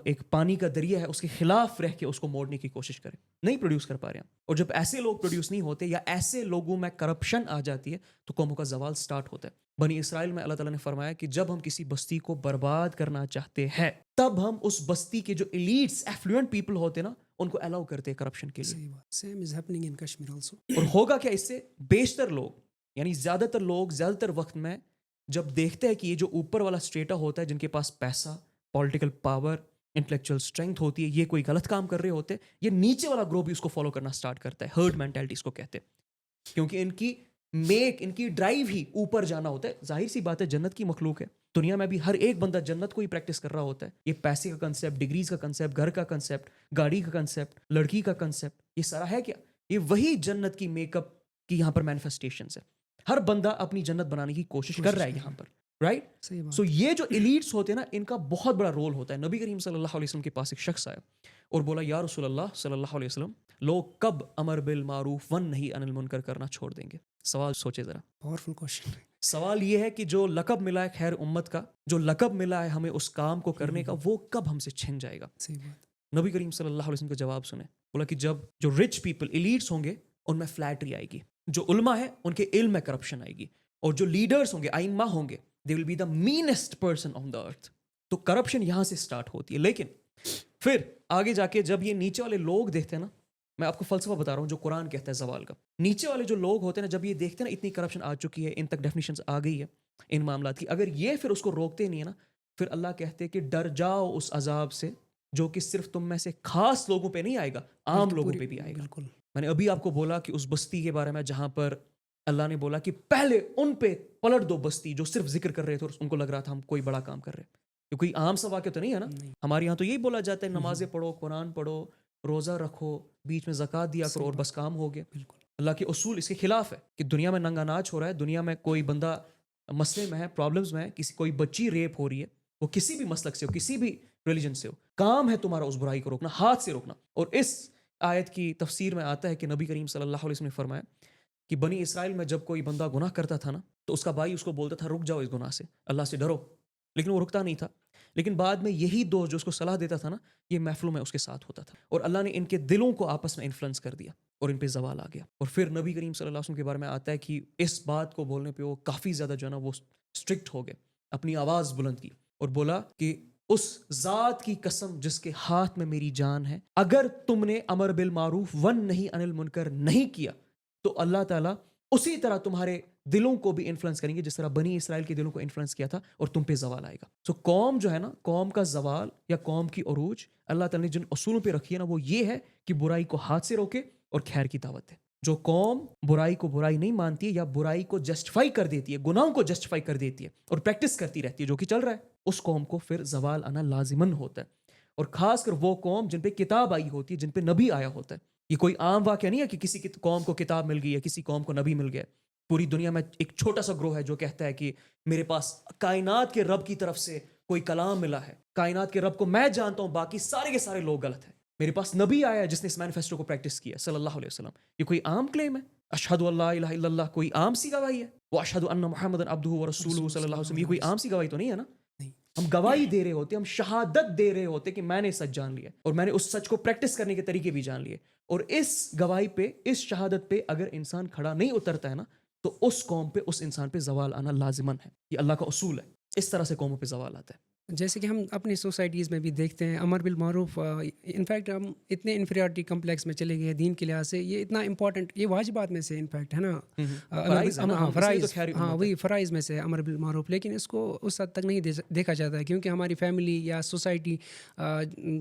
Speaker 2: ایک پانی کا دریا ہے، اس کے خلاف رہ کے اس کو موڑنے کی کوشش کرے، نہیں پروڈیوس کر پا رہے ہیں. اور جب ایسے لوگ پروڈیوس نہیں ہوتے یا ایسے لوگوں میں کرپشن آ جاتی ہے تو قوموں کا زوال سٹارٹ ہوتا ہے. بنی اسرائیل میں اللہ تعالیٰ نے فرمایا کہ جب ہم کسی بستی کو برباد کرنا چاہتے ہیں تب ہم اس بستی کے جو ایلیٹس، ایفلوئنٹ پیپل ہوتے ہیں نا، ان کو الاؤ کرتے ہیں کرپشن کے لیے.
Speaker 1: Same is happening in Kashmir also.
Speaker 2: اور ہوگا کیا اس سے؟ بیشتر لوگ، یعنی زیادہ تر لوگ زیادہ تر وقت میں جب دیکھتے ہیں کہ یہ جو اوپر والا اسٹریٹا ہوتا ہے، جن کے پاس پیسہ، پولیٹیکل پاور، انٹلیکچوئل اسٹرینتھ ہوتی ہے، یہ کوئی غلط کام کر رہے ہوتے ہیں، یہ نیچے والا گروہ بھی اس کو فالو کرنا سٹارٹ کرتا ہے. ہرڈ مینٹلٹی اس کو کہتے ہیں، کیونکہ ان کی ڈرائیو ہی اوپر جانا ہوتا ہے. ظاہر سی بات ہے، جنت کی مخلوق ہے، دنیا میں بھی ہر ایک بندہ جنت کو ہی پریکٹس کر رہا ہوتا ہے. یہ پیسے کا کنسیپٹ، ڈگریز کا کنسیپٹ، گھر کا کنسیپٹ، گاڑی کا کنسیپٹ، لڑکی کا کنسیپٹ، یہ سارا ہے کیا؟ یہ وہی جنت کی میک اپ کی یہاں پر مینیفیسٹیشنز ہے. ہر بندہ اپنی جنت بنانے کی کوشش کر رہا ہے یہاں پر، رائٹ؟ سو یہ جو ایلیٹس ہوتے ہیں نا، ان کا بہت بڑا رول ہوتا ہے. نبی کریم صلی اللہ علیہ وسلم کے پاس ایک شخص آیا اور بولا، یا رسول اللہ صلی اللہ علیہ وسلم، لوگ کب امر بالمعروف ون نہیں عن المنکر کرنا چھوڑ دیں گے؟ سوال سوچے ذرا.
Speaker 1: Powerful question.
Speaker 2: سوال یہ ہے کہ جو لقب ملا ہے خیر امت کا, جو لقب ملا ہے ہمیں اس کام کو کرنے کا, وہ کب ہم سے چھن جائے گا؟
Speaker 1: صحیح بات.
Speaker 2: نبی کریم صلی اللہ علیہ وسلم کا جواب سنیں. بولا کہ جب جو رچ پیپل ایلیٹس ہوں گے ان میں فلیٹری آئے گی, جو علماء ہیں ان کے علم میں کرپشن آئے گی, اور جو لیڈرز ہوں گے, ائمہ ہوں گے, دے will be the مینسٹ person on دا ارتھ. تو کرپشن یہاں سے سٹارٹ ہوتی ہے. لیکن پھر آگے جا کے جب یہ نیچے والے لوگ دیکھتے ہیں نا, میں آپ کو فلسفہ بتا رہا ہوں جو قرآن کہتا ہے زوال کا, نیچے والے جو لوگ ہوتے ہیں نا, جب یہ دیکھتے ہیں نا اتنی کرپشن آ چکی ہے, ان تک ڈیفینیشنز آ گئی ہے ان معاملات کی, اگر یہ پھر اس کو روکتے نہیں ہے نا, پھر اللہ کہتے ہیں کہ ڈر جاؤ اس عذاب سے جو کہ صرف تم میں سے خاص لوگوں پہ نہیں آئے گا, عام لوگوں پہ بھی آئے گا.
Speaker 1: بالکل.
Speaker 2: میں نے ابھی آپ کو بولا کہ اس بستی کے بارے میں جہاں پر اللہ نے بولا کہ پہلے ان پہ پلٹ دو بستی جو صرف ذکر کر رہے تھے اور ان کو لگ رہا تھا ہم کوئی بڑا کام کر رہے ہیں. یہ کوئی عام سا واقعہ تو نہیں ہے نا. ہمارے یہاں تو یہی بولا جاتا ہے نمازیں پڑھو, قرآن پڑھو, روزہ رکھو, بیچ میں زکوٰۃ دیا کرو اور بس کام ہو گیا. اللہ کے اصول اس کے خلاف ہے کہ دنیا میں ننگا ناچ ہو رہا ہے, دنیا میں کوئی بندہ مسئلے میں ہے, پرابلمز میں ہے, کوئی بچی ریپ ہو رہی ہے, وہ کسی بھی مسلک سے ہو, کسی بھی ریلیجن سے ہو, کام ہے تمہارا اس برائی کو روکنا, ہاتھ سے روکنا. اور اس آیت کی تفسیر میں آتا ہے کہ نبی کریم صلی اللہ علیہ وسلم نے فرمایا کہ بنی اسرائیل میں جب کوئی بندہ گناہ کرتا تھا نا, تو اس کا بھائی اس کو بولتا تھا رک جاؤ اس گناہ سے, اللہ سے ڈرو, لیکن وہ رکتا نہیں تھا. لیکن بعد میں یہی دوست جو اس کو صلاح دیتا تھا نا, یہ محفلوں میں اس کے ساتھ ہوتا تھا, اور اللہ نے ان کے دلوں کو آپس میں انفلوئنس کر دیا اور ان پہ زوال آ گیا. اور پھر نبی کریم صلی اللہ علیہ وسلم کے بارے میں آتا ہے کہ اس بات کو بولنے پہ وہ کافی زیادہ جو ہے نا وہ اسٹرکٹ ہو گئے, اپنی آواز بلند کی اور بولا کہ اس ذات کی قسم جس کے ہاتھ میں میری جان ہے, اگر تم نے امر بالمعروف ونہی عن المنکر نہیں کیا تو اللہ تعالیٰ اسی طرح تمہارے دلوں کو بھی انفلوئنس کریں گے جس طرح بنی اسرائیل کے دلوں کو انفلوئنس کیا تھا, اور تم پہ زوال آئے گا. سو قوم جو ہے نا, قوم کا زوال یا قوم کی عروج اللہ تعالیٰ نے جن اصولوں پہ رکھی ہے نا, وہ یہ ہے کہ برائی کو ہاتھ سے روکے اور خیر کی دعوت ہے. جو قوم برائی کو برائی نہیں مانتی ہے یا برائی کو جسٹیفائی کر دیتی ہے, گناہوں کو جسٹیفائی کر دیتی ہے اور پریکٹس کرتی رہتی ہے جو کہ چل رہا ہے, اس قوم کو پھر زوال آنا لازمن ہوتا ہے. اور خاص کر وہ قوم جن پہ کتاب آئی ہوتی ہے, جن پہ نبی آیا ہوتا ہے. یہ کوئی عام واقعہ نہیں ہے کہ کسی قوم کو کتاب مل گئی ہے, کسی قوم کو نبی مل گیا. پوری دنیا میں ایک چھوٹا سا گروہ ہے جو کہتا ہے کہ میرے پاس کائنات کے رب کی طرف سے کوئی کلام ملا ہے, کائنات کے رب کو میں جانتا ہوں, باقی سارے کے سارے لوگ غلط ہیں. میرے پاس نبی آیا ہے جس نے اس مینیفیسٹو کو پریکٹس کیا صلی اللہ علیہ وسلم. یہ کوئی عام کلیم ہے؟ اشہد اللہ الہ الا اللہ کوئی عام سی گواہی ہے؟ وہ اشہد ان محمد عبدہ ورسولہ صلی اللہ علیہ وسلم, یہ کوئی عام سی گواہی تو نہیں ہے نا. ہم گواہی دے رہے ہوتے, ہم شہادت دے رہے ہوتے کہ میں نے سچ جان لیا اور میں نے اس سچ کو پریکٹس کرنے کے طریقے بھی جان لیے. اور اس گواہی پہ, اس شہادت پہ اگر انسان کھڑا نہیں اترتا ہے نا, تو اس قوم پہ, اس انسان پہ زوال آنا لازمن ہے. یہ اللہ کا اصول ہے. اس طرح سے قوموں پہ زوال آتا ہے.
Speaker 1: جیسے کہ ہم اپنی سوسائٹیز میں بھی دیکھتے ہیں امر بالمعروف, انفیکٹ ہم اتنے انفیریورٹی کمپلیکس میں چلے گئے ہیں دین کے لحاظ سے, یہ اتنا امپورٹنٹ, یہ واجبات میں سے انفیکٹ ہے نا, فرائض میں سے امر بالمعروف. لیکن اس کو اس حد تک نہیں دیکھا جاتا ہے کیونکہ ہماری فیملی یا سوسائٹی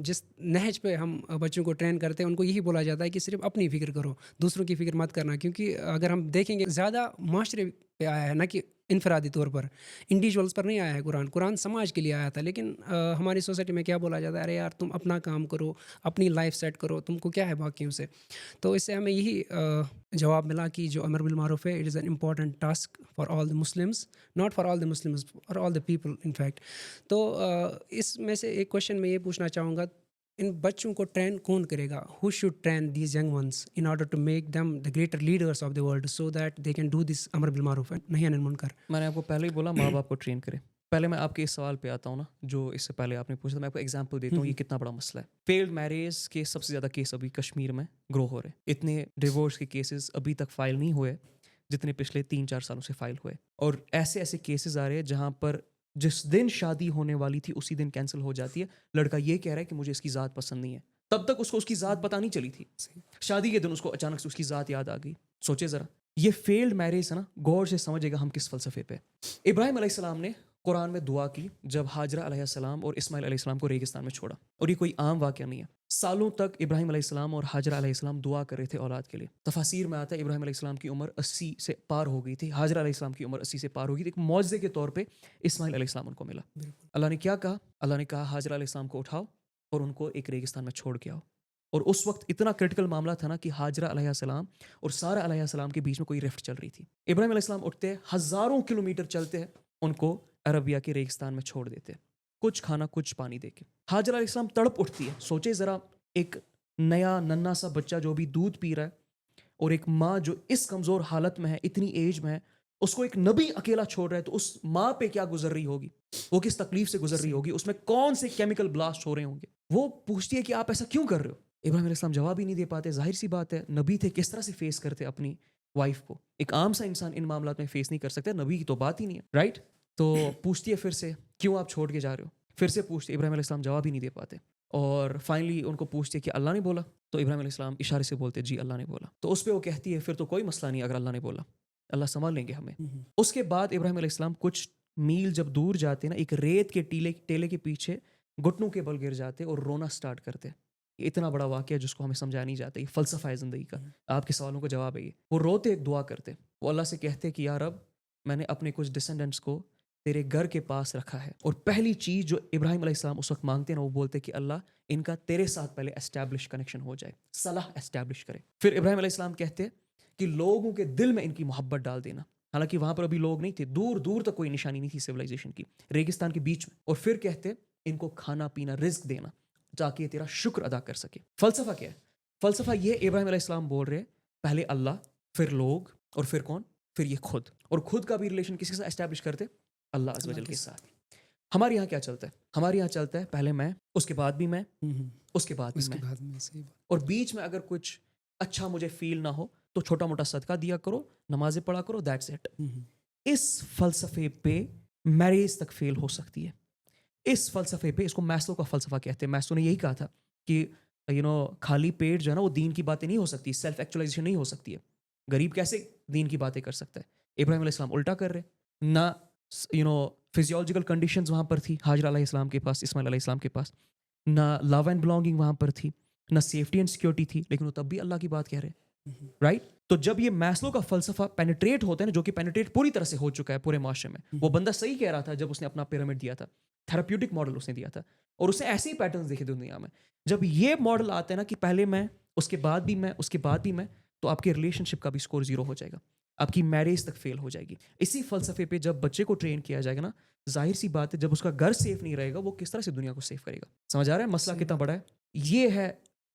Speaker 1: جس نہج پہ ہم بچوں کو ٹرین کرتے ہیں ان کو یہی بولا جاتا ہے کہ صرف اپنی فکر کرو, دوسروں کی فکر مت کرنا. کیونکہ اگر ہم دیکھیں گے زیادہ معاشرے پہ آیا ہے, نہ کہ انفرادی طور پر, انڈیویجولس پر نہیں آیا ہے قرآن سماج کے لیے آیا تھا. لیکن ہماری سوسائٹی میں کیا بولا جاتا ہے, ارے یار تم اپنا کام کرو, اپنی لائف سیٹ کرو, تم کو کیا ہے باقیوں سے. تو اس سے ہمیں یہی جواب ملا کہ جو امر بالمعروف ہے, it is an important task for all the Muslims, not for all the Muslims, for all the people in fact. تو اس میں سے ایک کوشچن میں یہ پوچھنا چاہوں گا, ان بچوں کو ٹرین کون کرے گا؟ Who should train these young ones in order to make them the greater leaders of the world so that they can do this امر بالمعروف نہی عن المنکر.
Speaker 2: میں نے آپ کو پہلے ہی بولا ماں باپ کو ٹرین کرے. پہلے میں آپ کے اس سوال پہ آتا ہوں نا جو اس سے پہلے آپ نے پوچھا تھا, میں آپ کو ایگزامپل دیتا ہوں یہ کتنا بڑا مسئلہ ہے. فیلڈ میریج کے سب سے زیادہ کیس ابھی کشمیر میں گرو ہو رہے ہیں. اتنے ڈیورس کے کیسز ابھی تک فائل نہیں ہوئے جتنے پچھلے 3-4 سالوں سے فائل ہوئے. اور ایسے ایسے کیسز آ رہے ہیں جہاں پر جس دن شادی ہونے والی تھی اسی دن کینسل ہو جاتی ہے. لڑکا یہ کہہ رہا ہے کہ مجھے اس کی ذات پسند نہیں ہے, تب تک اس کو اس کی ذات پتہ نہیں چلی تھی. شادی کے دن اس کو اچانک سے اس کی ذات یاد آ گئی. سوچے ذرا, یہ فیلڈ میرج ہے نا, غور سے سمجھے گا ہم کس فلسفے پہ. ابراہیم علیہ السلام نے قرآن میں دعا کی جب ہاجرہ علیہ السلام اور اسماعیل علیہ السلام کو ریگستان میں چھوڑا, اور یہ کوئی عام واقعہ نہیں ہے. سالوں تک ابراہیم علیہ السلام اور ہاجرہ علیہ السلام دعا کر رہے تھے اولاد کے لیے. تفاسیر میں آتا ہے ابراہیم علیہ السلام کی عمر 80 سے پار ہو گئی تھی, ہاجرہ علیہ السلام کی عمر 80 سے پار ہو گئی تھی. ایک معجزے کے طور پہ اسماعیل علیہ السلام ان کو ملا. اللہ نے کیا کہا؟ اللہ نے کہا ہاجرہ علیہ السلام کو اٹھاؤ اور ان کو ایک ریگستان میں چھوڑ کے آؤ. اور اس وقت اتنا کرٹیکل معاملہ تھا نا کہ ہاجرہ علیہ السلام اور سارہ علیہ السلام کے بیچ میں کوئی رفٹ چل رہی تھی. ابراہیم علیہ السلام اٹھتے, ہزاروں کلومیٹر چلتے ہیں, ان کو عربیہ کے ریگستان میں چھوڑ دیتے, کچھ کھانا کچھ پانی دے کے. ہاجرہ علیہ السلام تڑپ اٹھتی ہے. سوچے ذرا, ایک نیا ننا سا بچہ جو بھی دودھ پی رہا ہے اور ایک ماں جو اس کمزور حالت میں ہے, اتنی ایج میں ہے, اس کو ایک نبی اکیلا چھوڑ رہا ہے, تو اس ماں پہ کیا گزر رہی ہوگی, وہ کس تکلیف سے گزر رہی ہوگی, اس میں کون سے کیمیکل بلاسٹ ہو رہے ہوں گے. وہ پوچھتی ہے کہ آپ ایسا کیوں کر رہے ہو. ابراہیم علیہ السلام جواب ہی نہیں دے پاتے. ظاہر سی بات ہے, نبی تھے, کس طرح سے فیس کرتے اپنی وائف کو. ایک عام سا انسان ان معاملات میں فیس نہیں کر سکتا, نبی کی تو بات ہی نہیں ہے, رائٹ. تو پوچھتی ہے پھر سے, کیوں آپ چھوڑ کے جا رہے ہو. پھر سے پوچھتے, ابراہیم علیہ السلام جواب ہی نہیں دے پاتے. اور فائنلی ان کو پوچھتے کہ اللہ نے بولا. تو ابراہیم علیہ السلام اشارے سے بولتے جی اللہ نے بولا. تو اس پہ وہ کہتی ہے پھر تو کوئی مسئلہ نہیں, اگر اللہ نے بولا اللہ سنبھال لیں گے ہمیں. اس کے بعد ابراہیم علیہ السلام کچھ میل جب دور جاتے نا, ایک ریت کے ٹیلے کے پیچھے گھٹنوں کے بل گر جاتے اور رونا سٹارٹ کرتے. یہ اتنا بڑا واقعہ جس کو ہمیں سمجھایا نہیں جاتا, یہ فلسفہ ہے زندگی کا. آپ کے سوالوں کا جواب ہے یہ. وہ روتے, ایک دعا کرتے, وہ اللہ سے کہتے کہ یا رب میں نے اپنے کچھ ڈسینڈنٹس کو تیرے گھر کے پاس رکھا ہے, اور پہلی چیز جو ابراہیم علیہ السلام اس وقت مانگتے ہیں نا, وہ بولتے کہ اللہ ان کا تیرے ساتھ پہلے اسٹیبلش کنیکشن ہو جائے, صلاح اسٹیبلش کرے. پھر ابراہیم علیہ السلام کہتے کہ لوگوں کے دل میں ان کی محبت ڈال دینا. حالانکہ وہاں پر ابھی لوگ نہیں تھے, دور دور تک کوئی نشانی نہیں تھی سویلائزیشن کی, ریگستان کے بیچ میں. اور پھر کہتے ان کو کھانا پینا رزق دینا تاکہ یہ تیرا شکر ادا کر سکے. فلسفہ کیا ہے؟ فلسفہ یہ ابراہیم علیہ السلام بول رہے پہلے اللہ, پھر لوگ, اور پھر کون, پھر یہ خود. اور خود کا بھی ریلیشن کس کے ساتھ اسٹیبلش کرتے, اللہ عز و جل کے ساتھ. ہمارے یہاں کیا چلتا ہے, ہمارے یہاں چلتا ہے پہلے میں, اس کے بعد بھی میں, اس کے بعد بھی میں, اور بیچ میں اگر کچھ اچھا مجھے فیل نہ ہو تو چھوٹا موٹا صدقہ دیا کرو, نمازیں پڑھا کرو, دیٹس اٹ. اس فلسفے پہ میریج تک فیل ہو سکتی ہے. اس فلسفے پہ, اس کو میسلو کا فلسفہ کہتے ہیں. میسلو نے یہی کہا تھا کہ خالی پیٹ جو ہے نا, وہ دین کی باتیں نہیں ہو سکتی, سیلف ایکچولائزیشن نہیں ہو سکتی ہے. غریب کیسے دین کی باتیں کر سکتا ہے. ابراہیم علیہ السلام الٹا کر رہے, نہ فزیولوجیکل کنڈیشنز وہاں پر تھی حاجرہ علیہ السلام کے پاس, اسماعیل علیہ السلام کے پاس, نہ لو اینڈ بلانگنگ وہاں پر تھی, نہ سیفٹی اینڈ سیکورٹی تھی, لیکن وہ تب بھی اللہ کی بات کہہ رہے, رائٹ. تو جب یہ میسلو کا فلسفہ پینیٹریٹ ہوتا ہے نا, جو کہ پینیٹریٹ پوری طرح سے ہو چکا ہے پورے معاشرے میں, وہ بندہ صحیح کہہ رہا تھا جب اس نے اپنا پیرامڈ دیا تھا, تھراپیوٹک ماڈل اس نے دیا تھا, اور اس نے ایسے ہی پیٹرنز دیکھے دنیا میں. جب یہ ماڈل آتا ہے نا کہ پہلے میں, اس کے بعد بھی میں, اس کے بعد بھی میں, تو آپ کے ریلیشن شپ کا بھی اسکور 0 ہو جائے گا, آپ کی میرج تک فیل ہو جائے گی. اسی فلسفے پہ جب بچے کو ٹرین کیا جائے گا نا, ظاہر سی بات ہے جب اس کا گھر سیف نہیں رہے گا, وہ کس طرح سے دنیا کو سیف کرے گا. سمجھ آ رہا ہے مسئلہ کتنا بڑا ہے. یہ ہے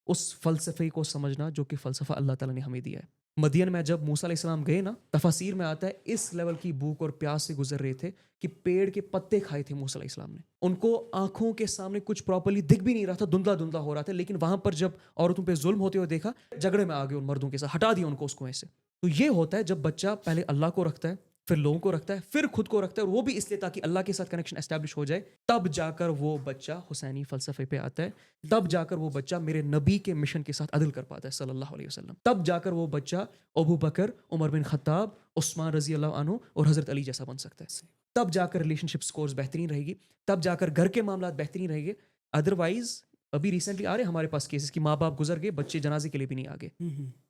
Speaker 2: اس فلسفے کو سمجھنا جو کہ فلسفہ اللہ تعالیٰ نے ہمیں دیا ہے. مدین میں جب موسیٰ علیہ السلام گئے نا, تفاسیر میں آتا ہے اس لیول کی بھوک اور پیاس سے گزر رہے تھے کہ پیڑ کے پتے کھائے تھے موسیٰ علیہ السلام نے. ان کو آنکھوں کے سامنے کچھ پراپرلی دکھ بھی نہیں رہا تھا, دھندلا دھندلا ہو رہا تھا, لیکن وہاں پر جب عورتوں پہ ظلم ہوتے ہوئے دیکھا, جھگڑے میں آ گئے ان مردوں کے ساتھ, ہٹا دیا ان کو اس کنویں سے. تو یہ ہوتا ہے جب بچہ پہلے اللہ کو رکھتا ہے, پھر لوگوں کو رکھتا ہے, پھر خود کو رکھتا ہے, اور وہ بھی اس لیے تاکہ اللہ کے ساتھ کنیکشن اسٹیبلش ہو جائے, تب جا کر وہ بچہ حسینی فلسفے پہ آتا ہے, تب جا کر وہ بچہ میرے نبی کے مشن کے ساتھ عدل کر پاتا ہے صلی اللہ علیہ وسلم, تب جا کر وہ بچہ ابو بکر, عمر بن خطاب, عثمان رضی اللہ عنہ اور حضرت علی جیسا بن سکتا ہے. تب جا کر ریلیشن شپ سکورز بہترین رہے گی, تب جا کر گھر کے معاملات بہترین رہیں گے. ادروائز ابھی ریسنٹلی آ رہے ہمارے پاس کیسز کہ ماں باپ گزر گئے, بچے جنازے کے لیے بھی نہیں آگے,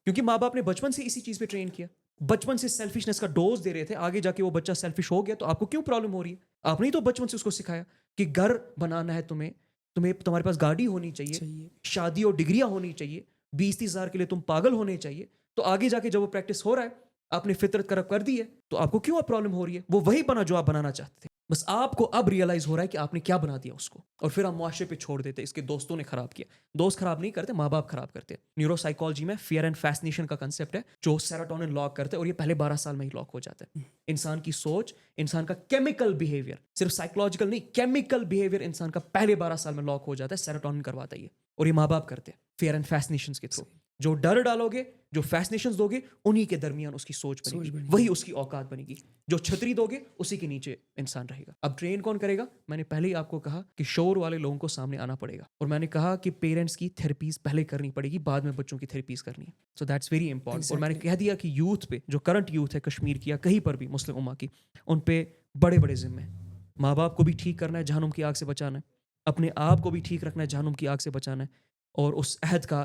Speaker 2: کیونکہ ماں باپ نے بچپن سے اسی چیز پہ ٹرین کیا, بچپن سے سیلفشنس کا ڈوز دے رہے تھے. آگے جا کے وہ بچہ سیلفش ہو گیا, تو آپ کو کیوں پرابلم ہو رہی ہے؟ آپ نے تو بچپن سے اس کو سکھایا کہ گھر بنانا ہے تمہیں, تمہارے پاس گاڑی ہونی چاہیے, شادی اور ڈگریاں ہونی چاہیے, 20-30 ہزار کے لیے تم پاگل ہونے چاہیے. تو آگے جا کے جب وہ پریکٹس ہو رہا ہے, آپ نے فطرت کرپ کر دی ہے, تو آپ کو کیوں اب پرابلم ہو رہی ہے؟ وہ وہی بنا جو آپ بنانا چاہتے تھے, بس آپ کو اب ریئلائز ہو رہا ہے کہ آپ نے کیا بنا دیا اس کو, اور پھر آپ معاشرے پہ چھوڑ دیتے. اس کے دوستوں نے خراب کیا. دوست خراب نہیں کرتے, ماں باپ خراب کرتے. نیورو سائیکالوجی میں فیئر اینڈ فیسنیشن کا کنسیپٹ ہے, جو سیروٹونن لاک کرتے ہیں, اور یہ پہلے 12 سال میں ہی لاک ہو جاتا ہے. انسان کی سوچ, انسان کا کیمیکل بیہیویئر, صرف سائیکولوجیکل نہیں, کیمیکل بیہیویئر انسان کا پہلے 12 سال میں لاک ہو جاتا ہے. سیروٹونن کرواتا ہے یہ, اور یہ ماں باپ کرتے ہیں فیئر اینڈ فیسنیشنز کے تھرو. جو ڈر ڈالو گے, جو فیسنیشنز دو گے, انہی کے درمیان اس کی سوچ بنے گی, وہی اس کی اوقات بنے گی. جو چھتری دو گے, اسی کے نیچے انسان رہے گا. اب ٹرین کون کرے گا؟ میں نے پہلے ہی آپ کو کہا کہ شعور والے لوگوں کو سامنے آنا پڑے گا, اور میں نے کہا کہ پیرنٹس کی تھیراپیز پہلے کرنی پڑے گی, بعد میں بچوں کی تھیراپیز کرنی ہے. So that's very important. اور میں نے کہہ دیا کہ یوتھ پہ, جو کرنٹ یوتھ ہے کشمیر کی یا کہیں پر بھی مسلم امہ کی, ان پہ بڑے بڑے ذمے ہیں. ماں باپ کو بھی ٹھیک کرنا ہے, جہنم کی آگ سے بچانا ہے. اپنے آپ کو بھی ٹھیک رکھنا ہے, جہنم کی آگ سے بچانا ہے, اور اس عہد کا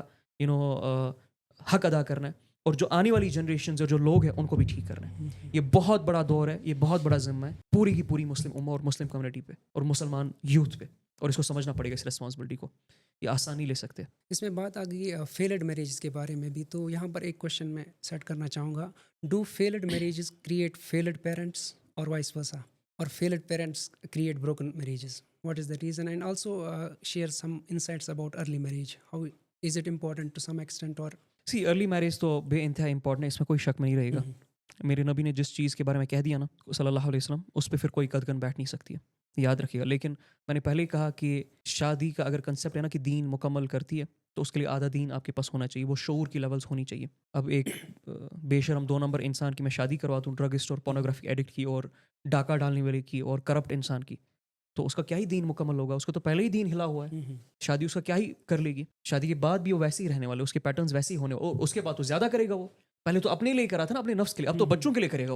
Speaker 2: حق ادا کرنا ہے. اور جو آنے والی جنریشنز اور جو لوگ ہیں, ان کو بھی ٹھیک کرنا ہے. یہ بہت بڑا دور ہے, یہ بہت بڑا ذمہ ہے پوری کی پوری مسلم امہ اور مسلم کمیونٹی پہ, اور مسلمان یوتھ پہ, اور اس کو سمجھنا پڑے گا اس ریسپانسبلٹی کو. یہ آسان نہیں لے سکتے.
Speaker 1: اس میں بات آ گئی فیلڈ میریجز کے بارے میں بھی, تو یہاں پر ایک کوشچن میں سیٹ کرنا چاہوں گا. Do failed marriages create failed parents اور وائس ورسا, اور failed parents create broken marriages? What is the reason? And also share some insights about early marriage. How is it important to some extent, or
Speaker 2: see early marriage تو بے انتہا important ہے, اس میں کوئی شک میں نہیں رہے گا. میرے نبی نے جس چیز کے بارے میں کہہ دیا نا صلی اللہ علیہ وسلم, اس پہ پھر کوئی قدغن بیٹھ نہیں سکتی ہے, یاد رکھیے گا. لیکن میں نے پہلے ہی کہا کہ شادی کا اگر کنسیپٹ ہے نا کہ دین مکمل کرتی ہے, تو اس کے لیے آدھا دین آپ کے پاس ہونا چاہیے, وہ شعور کی لیولز ہونی چاہیے. اب ایک بے شرم 2 نمبر انسان کی میں شادی کروا دوں, ڈرگسٹ اور پورنوگرافی ایڈکٹ کی اور ڈاکہ ڈالنے والے کی اور کرپٹ انسان کی, تو اس کا کیا ہی دین مکمل ہوگا؟ اس کا تو پہلے ہی دین ہلا ہوا ہے. شادی اس کا کیا ہی کر لے گی؟ شادی کے بعد بھی وہ ویسے ہی رہنے والے, اس کے پیٹرنز ویسے ہی ہونے, اور اس کے بعد تو زیادہ کرے گا. وہ پہلے تو اپنے لیے کرا تھا نا, اپنے نفس کے لیے, اب تو بچوں کے لیے کرے گا.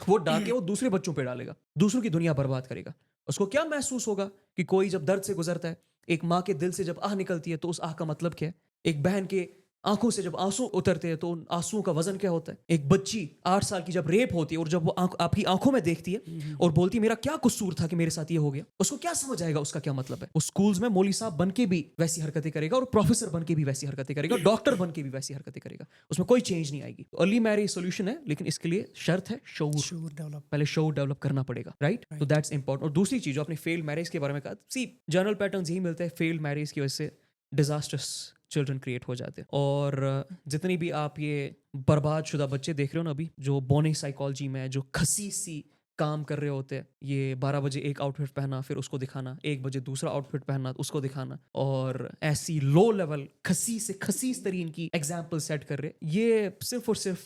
Speaker 2: وہ ڈاکے وہ دوسرے بچوں پہ ڈالے گا, دوسروں کی دنیا برباد کرے گا. اس کو کیا محسوس ہوگا کہ کوئی جب درد سے گزرتا ہے, ایک ماں کے دل سے جب آہ نکلتی ہے تو اس آہ کا مطلب کیا ہے؟ ایک بہن کے آنکھوں سے جب آنسو اترتے ہیں تو ان آنسوؤں کا وزن کیا ہوتا ہے؟ ایک بچی 8 سال کی جب ریپ ہوتی ہے اور جب وہ آپ کی آنکھوں میں دیکھتی ہے اور بولتی ہے میرا کیا قصور تھا کہ میرے ساتھ یہ ہو گیا, اس کو کیا سمجھ آئے گا اس کا کیا مطلب ہے؟ وہ اسکولز میں مولوی صاحب بن کے بھی ویسی حرکتیں کرے گا, اور پروفیسر بن کے بھی ویسی حرکتیں کرے گا, ڈاکٹر بن کے بھی ویسی حرکتیں کرے گا, اس میں کوئی چینج نہیں آئے گی. ارلی میرج سولوشن ہے, لیکن اس کے لیے شرط ہے شعور
Speaker 1: ڈیولپ.
Speaker 2: پہلے شعور ڈیولپ کرنا پڑے گا, رائٹ؟ تو دیٹس امپورٹنٹ. اور دوسری چیز جو آپ نے فیلڈ میرج کے بارے میں کہا, سی جنرل پیٹرنز یہی ملتے ہیں, فیلڈ میرج کی وجہ سے ڈیزاسٹرس چلڈرن کریٹ ہو جاتے ہیں. اور جتنی بھی آپ یہ برباد شدہ بچے دیکھ رہے ہو نا ابھی, جو بونی سائیکالوجی میں جو خسیس سی کام کر رہے ہوتے ہیں, یہ 12 بجے ایک آؤٹ فٹ پہنا پھر اس کو دکھانا, 1 بجے دوسرا آؤٹ فٹ پہننا اس کو دکھانا, اور ایسی لو لیول خسیس سے خسیس ترین کی ایگزامپل سیٹ کر رہے, یہ صرف اور صرف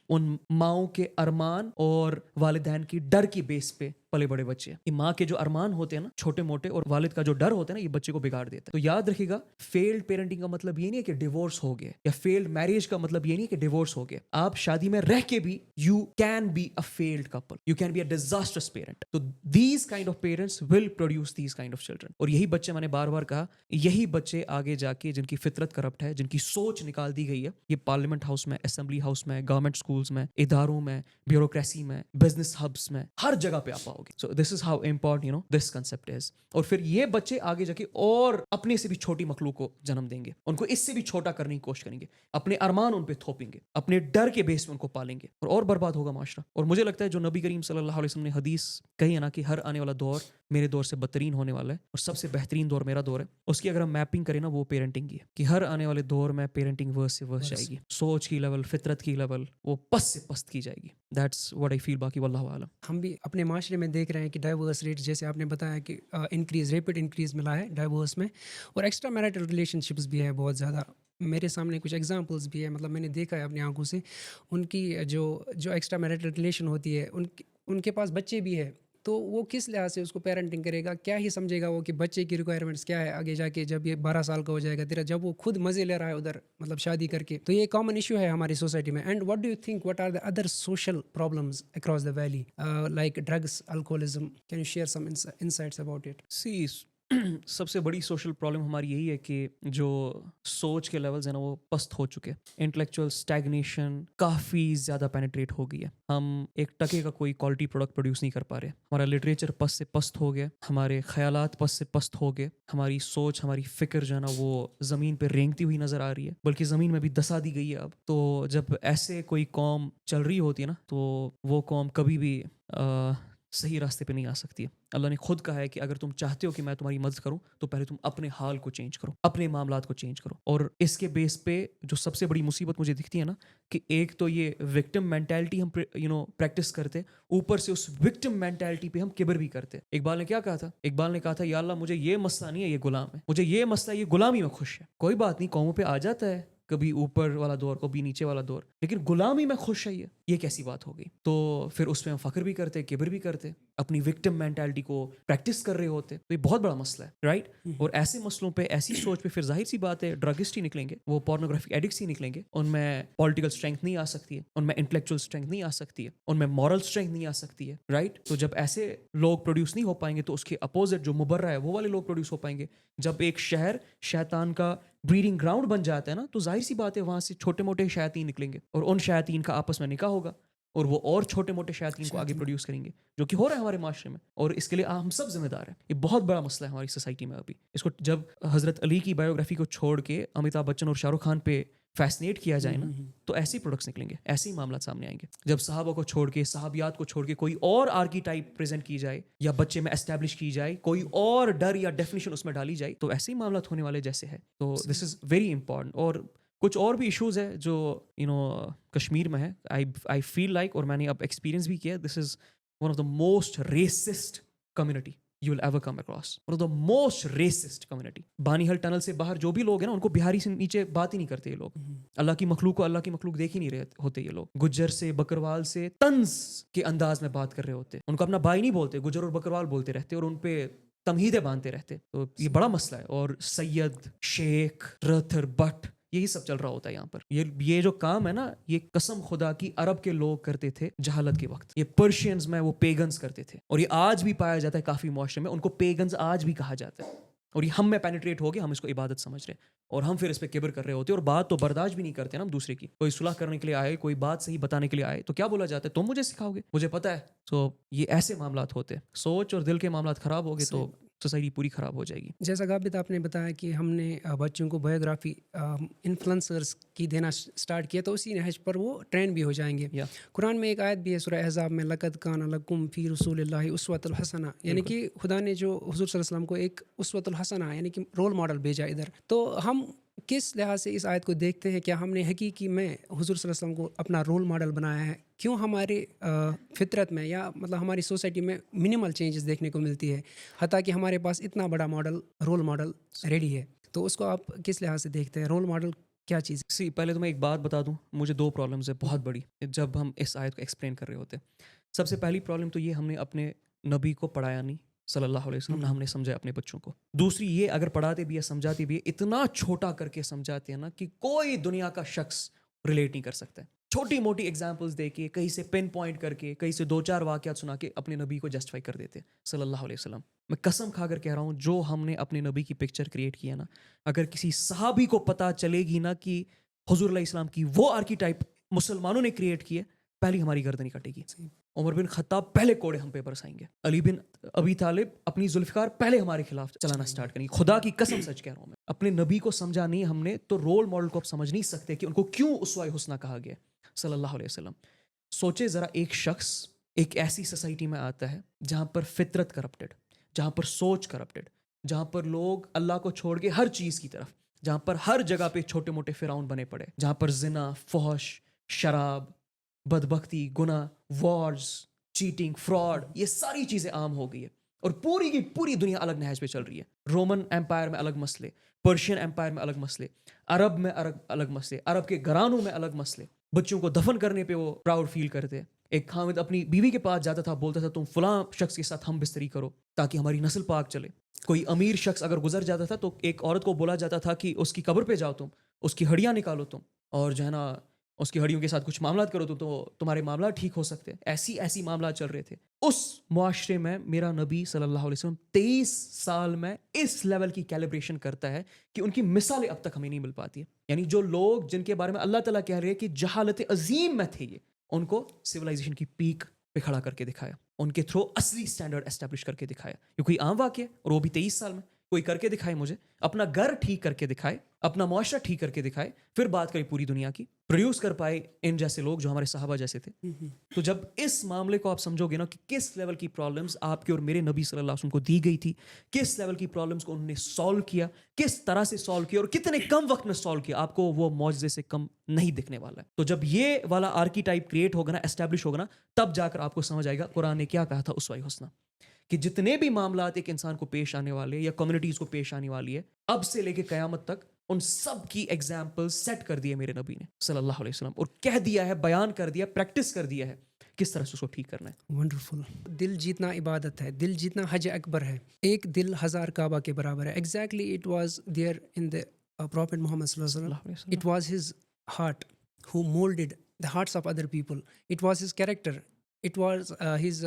Speaker 2: ان ماؤں کے ارمان اور والدین کی ڈر کی بیس پہ پلے بڑے بچے ہیں. یہ ماں کے جو ارمان ہوتے ہیں نا چھوٹے موٹے, اور والد کا جو ڈر ہوتا ہے نا, یہ بچے کو بگاڑ دیتا ہے. تو یاد رکھیے گا, فیلڈ پیرنٹنگ کا مطلب یہ نہیں ہے کہ ڈیورس ہو گیا, یا فیلڈ میرج کا مطلب یہ نہیں ہے کہ ڈیورس ہو گیا. آپ شادی میں رہ کے بھی you can be a failed couple, you can be a disastrous parent. تو these kind of parents will produce these kind of children. اور یہی بچے, میں نے بار بار کہا, یہی بچے آگے جا کے جن کی فطرت کرپٹ ہے, جن کی سوچ نکال دی گئی ہے, یہ پارلیمنٹ ہاؤس میں, اسمبلی ہاؤس میں, گورنمنٹ اسکولز میں, اداروں میں, بیوروکریسی میں, بزنس ہبس میں, ہر جگہ پہ آپ پاؤ گے. So this is how important this concept is. اور پھر یہ بچے آگے جا کے اور اپنے سے بھی چھوٹی مخلوق کو جنم دیں گے, ان کو اس سے بھی چھوٹا کرنے کی کوشش کریں گے, اپنے ارمان ان پہ تھوپیں گے, اپنے ڈر کے بیس میں ان کو پالیں گے, اور برباد ہوگا معاشرہ. اور مجھے لگتا ہے جو نبی کریم صلی اللہ علیہ وسلم نے حدیث کہی ہے نا کہ ہر آنے والا دور میرے دور سے بدترین ہونے والا ہے, اور سب سے بہترین دور میرا دور ہے, اس کی اگر ہم میپنگ کریں نا, وہ پیرنٹنگ ہی ہے. کہ ہر آنے والے دور میں پیرنٹنگ ورس سے ورس جائے گی, سوچ کی لیول, فطرت کی لیول وہ پست سے پست کی جائے گی. دیٹس واٹ آئی فیل. باقی واللہ اعلم.
Speaker 1: ہم بھی اپنے معاشرے میں دیکھ رہے ہیں کہ ڈائیورس ریٹ, جیسے آپ نے بتایا کہ ریپڈ انکریز ملا ہے ڈائیورس میں, اور ایکسٹرا میرٹل ریلیشن شپس بھی ہے بہت زیادہ. میرے سامنے کچھ ایگزامپلس بھی ہے, مطلب میں نے دیکھا ہے اپنی آنکھوں سے, ان کی جو ایکسٹرا میرٹل ریلیشن ہوتی ہے, ان کے پاس بچے بھی ہے, تو وہ کس لحاظ سے اس کو پیرنٹنگ کرے گا, کیا ہی سمجھے گا وہ کہ بچے کی ریکوائرمنٹس کیا ہے آگے جا کے, جب یہ 12 سال کا ہو جائے گا تیرا, جب وہ خود مزے لے رہا ہے ادھر مطلب شادی کر کے. تو یہ کامن ایشو ہے ہماری سوسائٹی میں. And what do you think, what are the other social problems across the valley, like drugs, alcoholism, can you share some insights about it?
Speaker 2: See سب سے بڑی سوشل پرابلم ہماری یہی ہے کہ جو سوچ کے لیولز ہیں نا وہ پست ہو چکے. انٹلیکچوئل اسٹیگنیشن کافی زیادہ پینیٹریٹ ہو گئی ہے. ہم 1 ٹکے کا کوئی کوالٹی پروڈکٹ پروڈیوس نہیں کر پا رہے. ہمارا لٹریچر پست سے پست ہو گیا, ہمارے خیالات پست سے پست ہو گئے, ہماری سوچ, ہماری فکر جو ہے نا وہ زمین پہ رینگتی ہوئی نظر آ رہی ہے, بلکہ زمین میں بھی دسا دی گئی ہے اب. تو جب ایسے کوئی قوم چل رہی ہوتی ہے نا, تو وہ قوم کبھی بھی صحیح راستے پہ نہیں آ سکتی ہے. اللہ نے خود کہا ہے کہ اگر تم چاہتے ہو کہ میں تمہاری مدد کروں تو پہلے تم اپنے حال کو چینج کرو, اپنے معاملات کو چینج کرو. اور اس کے بیس پہ جو سب سے بڑی مصیبت مجھے دکھتی ہے نا, کہ ایک تو یہ وکٹم مینٹیلٹی ہم پریکٹس کرتے, اوپر سے اس وکٹم مینٹیلٹی پہ ہم کبر بھی کرتے. اقبال نے کیا کہا تھا؟ اقبال نے کہا تھا, یا اللہ مجھے یہ مسئلہ نہیں ہے, یہ غلام ہے, مجھے یہ مسئلہ, یہ غلامی میں خوش ہے. کوئی بات نہیں, قوموں پہ آ جاتا ہے کبھی اوپر والا دور, کبھی نیچے والا دور, لیکن غلامی میں خوش ہے, یہ کیسی بات ہو گئی؟ تو پھر اس پہ ہم فخر بھی کرتے, کبر بھی کرتے, اپنی وکٹم مینٹیلٹی کو پریکٹس کر رہے ہوتے. تو یہ بہت بڑا مسئلہ ہے, رائٹ؟ اور ایسے مسئلوں پہ, ایسی سوچ پہ پھر ظاہر سی بات ہے ڈرگسٹ ہی نکلیں گے, وہ پورنوگرافک ایڈکٹس ہی نکلیں گے. ان میں پولیٹیکل اسٹرینتھ نہیں آ سکتی ہے, ان میں انٹلیکچوئل اسٹرینتھ نہیں آ سکتی ہے, ان میں مورل اسٹرینتھ نہیں آ سکتی ہے, رائٹ؟ تو جب ایسے لوگ پروڈیوس نہیں ہو پائیں گے تو اس کے اپوزٹ جو مبرہ ہے وہ والے لوگ پروڈیوس ہو پائیں گے. جب ایک شہر شیطان کا بریڈنگ گراؤنڈ بن جاتا ہے نا, تو ظاہر سی بات ہے وہاں سے چھوٹے موٹے شیاطین نکلیں گے, اور ان شیاطین کا آپس میں نکاح ہوگا, اور وہ اور چھوٹے موٹے شیاطین کو آگے پروڈیوس کریں گے, جو کہ ہو رہا ہے ہمارے معاشرے میں. اور اس کے لیے ہم سب ذمہ دار ہیں. یہ بہت بڑا مسئلہ ہے ہماری سوسائٹی میں ابھی. اس کو جب حضرت علی کی بایوگرافی کو چھوڑ کے امیتابھ بچن اور شاہ رخ خان پہ فیسنیٹ کیا جائے نا, تو ایسے ہی پروڈکٹس نکلیں گے, ایسے ہی معاملات سامنے آئیں گے. جب صحابہ کو چھوڑ کے, صحابیات کو چھوڑ کے کوئی اور آرکی ٹائپ پریزنٹ کی جائے, یا بچے میں اسٹیبلش کی جائے, کوئی اور ڈر یا ڈیفینیشن اس میں ڈالی جائے, تو ایسے ہی معاملات ہونے والے جیسے ہے. تو دس از ویری امپورٹنٹ. اور کچھ اور بھی ایشوز ہے جو کشمیر میں ہے. آئی فیل لائک, اور میں نے اب ایکسپیرینس بھی کیا, this is one of the most racist community you will ever come across. one of the most racist community. بانی ہل ٹنل سے باہر جو بھی لوگ ہیں نا, ان کو بہاری سے نیچے بات ہی نہیں کرتے یہ لوگ. اللہ کی مخلوق کو اللہ کی مخلوق دیکھ ہی نہیں رہے ہوتے یہ لوگ. گجر سے بکروال سے طنز کے انداز میں بات کر رہے ہوتے. ان کو اپنا بھائی نہیں بولتے, گجر اور بکروال بولتے رہتے, اور ان پہ تمہیدیں باندھتے رہتے. تو یہ بڑا مسئلہ ہے. اور سید, شیخ, رتھر, بٹ, یہی سب چل رہا ہوتا ہے یہاں پر. یہ جو کام ہے نا, یہ قسم خدا کی عرب کے لوگ کرتے تھے جہالت کے وقت. یہ پرشینز میں وہ پیگنز کرتے تھے, اور یہ آج بھی پایا جاتا ہے کافی معاشرے میں. ان کو پیگنز آج بھی کہا جاتا ہے, اور یہ ہم میں پینیٹریٹ ہو گیا, ہم اس کو عبادت سمجھ رہے ہیں, اور ہم پھر اس پہ کبر کر رہے ہوتے ہیں, اور بات تو برداشت بھی نہیں کرتے نا ہم دوسرے کی. کوئی صلح کرنے کے لیے آئے, کوئی بات صحیح بتانے کے لیے آئے, تو کیا بولا جاتا ہے, تم مجھے سکھاؤ گے, مجھے پتا ہے. تو یہ ایسے معاملات ہوتے ہیں. سوچ اور دل کے معاملات خراب ہو گئے تو سوسائٹی پوری خراب ہو جائے گی.
Speaker 1: جیسا غابت آپ نے بتایا کہ ہم نے بچوں کو بایوگرافی انفلوئنسرز کی دینا سٹارٹ کیا, تو اسی نہج پر وہ ٹرینڈ بھی ہو جائیں گے. قرآن میں ایک آیت بھی ہے سورہ احزاب میں, لقد کان لکم فی رسول اللہ اسوۃ الحسنہ, یعنی کہ خدا نے جو حضور صلی اللہ علیہ وسلم کو ایک اسوۃ الحسنہ یعنی کہ رول ماڈل بھیجا ادھر. تو ہم کس لحاظ سے اس آیت کو دیکھتے ہیں؟ کیا ہم نے حقیقی میں حضور صلی اللہ علیہ وسلم کو اپنا رول ماڈل بنایا ہے؟ کیوں ہمارے فطرت میں یا مطلب ہماری سوسائٹی میں منیمل چینجز دیکھنے کو ملتی ہے, حتیٰ کہ ہمارے پاس اتنا بڑا ماڈل, رول ماڈل ریڈی ہے؟ تو اس کو آپ کس لحاظ سے دیکھتے ہیں؟ رول ماڈل کیا چیز ہے؟
Speaker 2: پہلے تو میں ایک بات بتا دوں, مجھے 2 پرابلمز ہے بہت بڑی جب ہم اس آیت کو ایکسپلین کر رہے ہوتے ہیں. سب سے پہلی پرابلم تو یہ, ہم نے اپنے نبی کو پڑھایا نہیں صلی اللہ علیہ وسلم, نہ ہم نے سمجھا اپنے بچوں کو. دوسری یہ, اگر پڑھاتے بھی ہے سمجھاتے بھی ہے, اتنا چھوٹا کر کے سمجھاتے ہیں نا کہ کوئی دنیا کا شخص ریلیٹ نہیں کر سکتا ہے. چھوٹی موٹی ایگزامپلس دے کے, کہیں سے پن پوائنٹ کر کے, کہیں سے 2-4 واقعات سنا کے اپنے نبی کو جسٹیفائی کر دیتے صلی اللہ علیہ وسلم. میں قسم کھا کر کہہ رہا ہوں, جو ہم نے اپنے نبی کی پکچر کریٹ کی ہے نا, اگر کسی صحابی کو پتہ چلے گی نا کہ حضور علیہ السلام کی وہ آرکیٹائپ مسلمانوں نے کریٹ کی ہے, پہلی ہماری گردنی کٹے گی. عمر بن خطاب پہلے کوڑے ہم پہ برسائیں گے. علی بن ابی طالب اپنی ذوالفقار پہلے ہمارے خلاف چلانا سٹارٹ کریں گے. خدا کی قسم سچ کہہ رہا ہوں میں. اپنے نبی کو سمجھا نہیں ہم نے, تو رول ماڈل کو آپ سمجھ نہیں سکتے کہ ان کو کیوں اسوہ حسنہ کہا گیا صلی اللہ علیہ وسلم. سوچے ذرا, ایک شخص ایک ایسی سوسائٹی میں آتا ہے جہاں پر فطرت کرپٹڈ, جہاں پر سوچ کرپٹڈ, جہاں پر لوگ اللہ کو چھوڑ کے ہر چیز کی طرف, جہاں پر ہر جگہ پہ چھوٹے موٹے فرعون بنے پڑے, جہاں پر زنا, فحش, شراب, بدبختی, گناہ, وارز, چیٹنگ, فراڈ, یہ ساری چیزیں عام ہو گئی ہے, اور پوری کی پوری دنیا الگ نہج پہ چل رہی ہے. رومن امپائر میں الگ مسئلے, پرشین امپائر میں الگ مسئلے, عرب میں الگ مسئلے, عرب کے گھرانوں میں الگ مسئلے. بچوں کو دفن کرنے پہ وہ پراؤڈ فیل کرتے. ایک خامد اپنی بیوی کے پاس جاتا تھا, بولتا تھا تم فلاں شخص کے ساتھ ہم بستری کرو تاکہ ہماری نسل پاک چلے. کوئی امیر شخص اگر گزر جاتا تھا تو ایک عورت کو بولا جاتا تھا کہ اس کی قبر پہ جاؤ تم, اس کی ہڈیاں نکالو تم, اور جو ہے نا اس کی ہڈیوں کے ساتھ کچھ معاملات کرو تو تمہارے معاملات ٹھیک ہو سکتے. ایسی معاملات چل رہے تھے. اس معاشرے میں میرا نبی صلی اللہ علیہ وسلم 23 سال میں اس لیول کی کیلیبریشن کرتا ہے کہ ان کی مثالیں اب تک ہمیں نہیں مل پاتی ہے. یعنی جو لوگ جن کے بارے میں اللہ تعالیٰ کہہ رہے ہیں کہ جہالت عظیم میں تھے, یہ ان کو سویلائزیشن کی پیک پہ کھڑا کر کے دکھایا, ان کے تھرو اصلی سٹینڈرڈ اسٹیبلش کر کے دکھایا. یہ کوئی عام واقعہ ہے, اور وہ بھی 23 سال میں. کوئی کر کے دکھائے, مجھے اپنا گھر ٹھیک کر کے دکھائے, اپنا معاشرہ ٹھیک کر کے دکھائے, پھر بات کرے پوری دنیا کی. پروڈیوس کر پائے ان جیسے لوگ جو ہمارے صحابہ جیسے تھے. تو جب اس معاملے کو آپ سمجھو گے نا کہ کس لیول کی پرابلمس آپ کے اور میرے نبی صلی اللہ علیہ وسلم کو دی گئی تھی, کس لیول کی پرابلمس کو انہوں نے سالو کیا, کس طرح سے سالو کیا, اور کتنے کم وقت میں سالو کیا, آپ کو وہ معجزے سے کم نہیں دکھنے والا ہے. تو جب یہ والا آرکیٹائپ کریٹ ہوگا نا, اسٹیبلش ہوگا نا, تب جا کر آپ کو سمجھ آئے گا قرآن نے کیا کہا تھا اسوہ حسنہ, کہ جتنے بھی معاملات ایک انسان کو پیش آنے والے یا کمیونٹیز کو پیش آنے والی ہے, اب سے لے کے قیامت تک, ان سب کی ایگزامپل سیٹ کر دی ہے میرے نبی نے صلی اللہ علیہ وسلم, اور کہہ دیا ہے, بیان کر دیا, پریکٹس کر دیا ہے کس طرح سے اس کو ٹھیک کرنا ہے.
Speaker 1: ونڈرفل. دل جیتنا عبادت ہے, دل جیتنا حج اکبر ہے, ایک دل 1000 کعبہ کے برابر ہے. Exactly it was there in the prophet Muhammad صلی اللہ علیہ وسلم. It was his heart who molded the hearts of other people. It was his character. It was his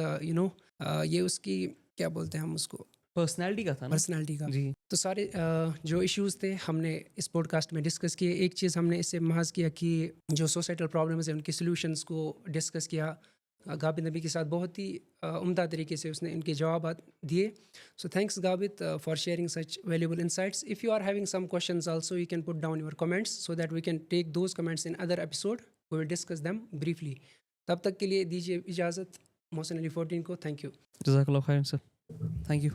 Speaker 1: یہ اس کی کیا بولتے ہیں ہم اس کو,
Speaker 2: پرسنالٹی کا تھا نا,
Speaker 1: پرسنالٹی کا.
Speaker 2: جی.
Speaker 1: تو سارے جو ایشوز تھے ہم نے اس پوڈ کاسٹ میں ڈسکس کیے. ایک چیز ہم نے اس سے محض کیا کہ جو سوسائٹل پرابلمز ہیں ان کے سلیوشنس کو ڈسکس کیا. غابت نبی کے ساتھ بہت ہی عمدہ طریقے سے اس نے ان کے جوابات دیے. So thanks Ghabit for sharing such valuable insights. If you are having some questions also you can put down your comments so that we can take those comments in other episode. We will discuss them briefly. تب تک کے لیے دیجیے اجازت محسن علی 14 کو. Thank you.
Speaker 2: جزاک اللہ خیر سر. Thank you.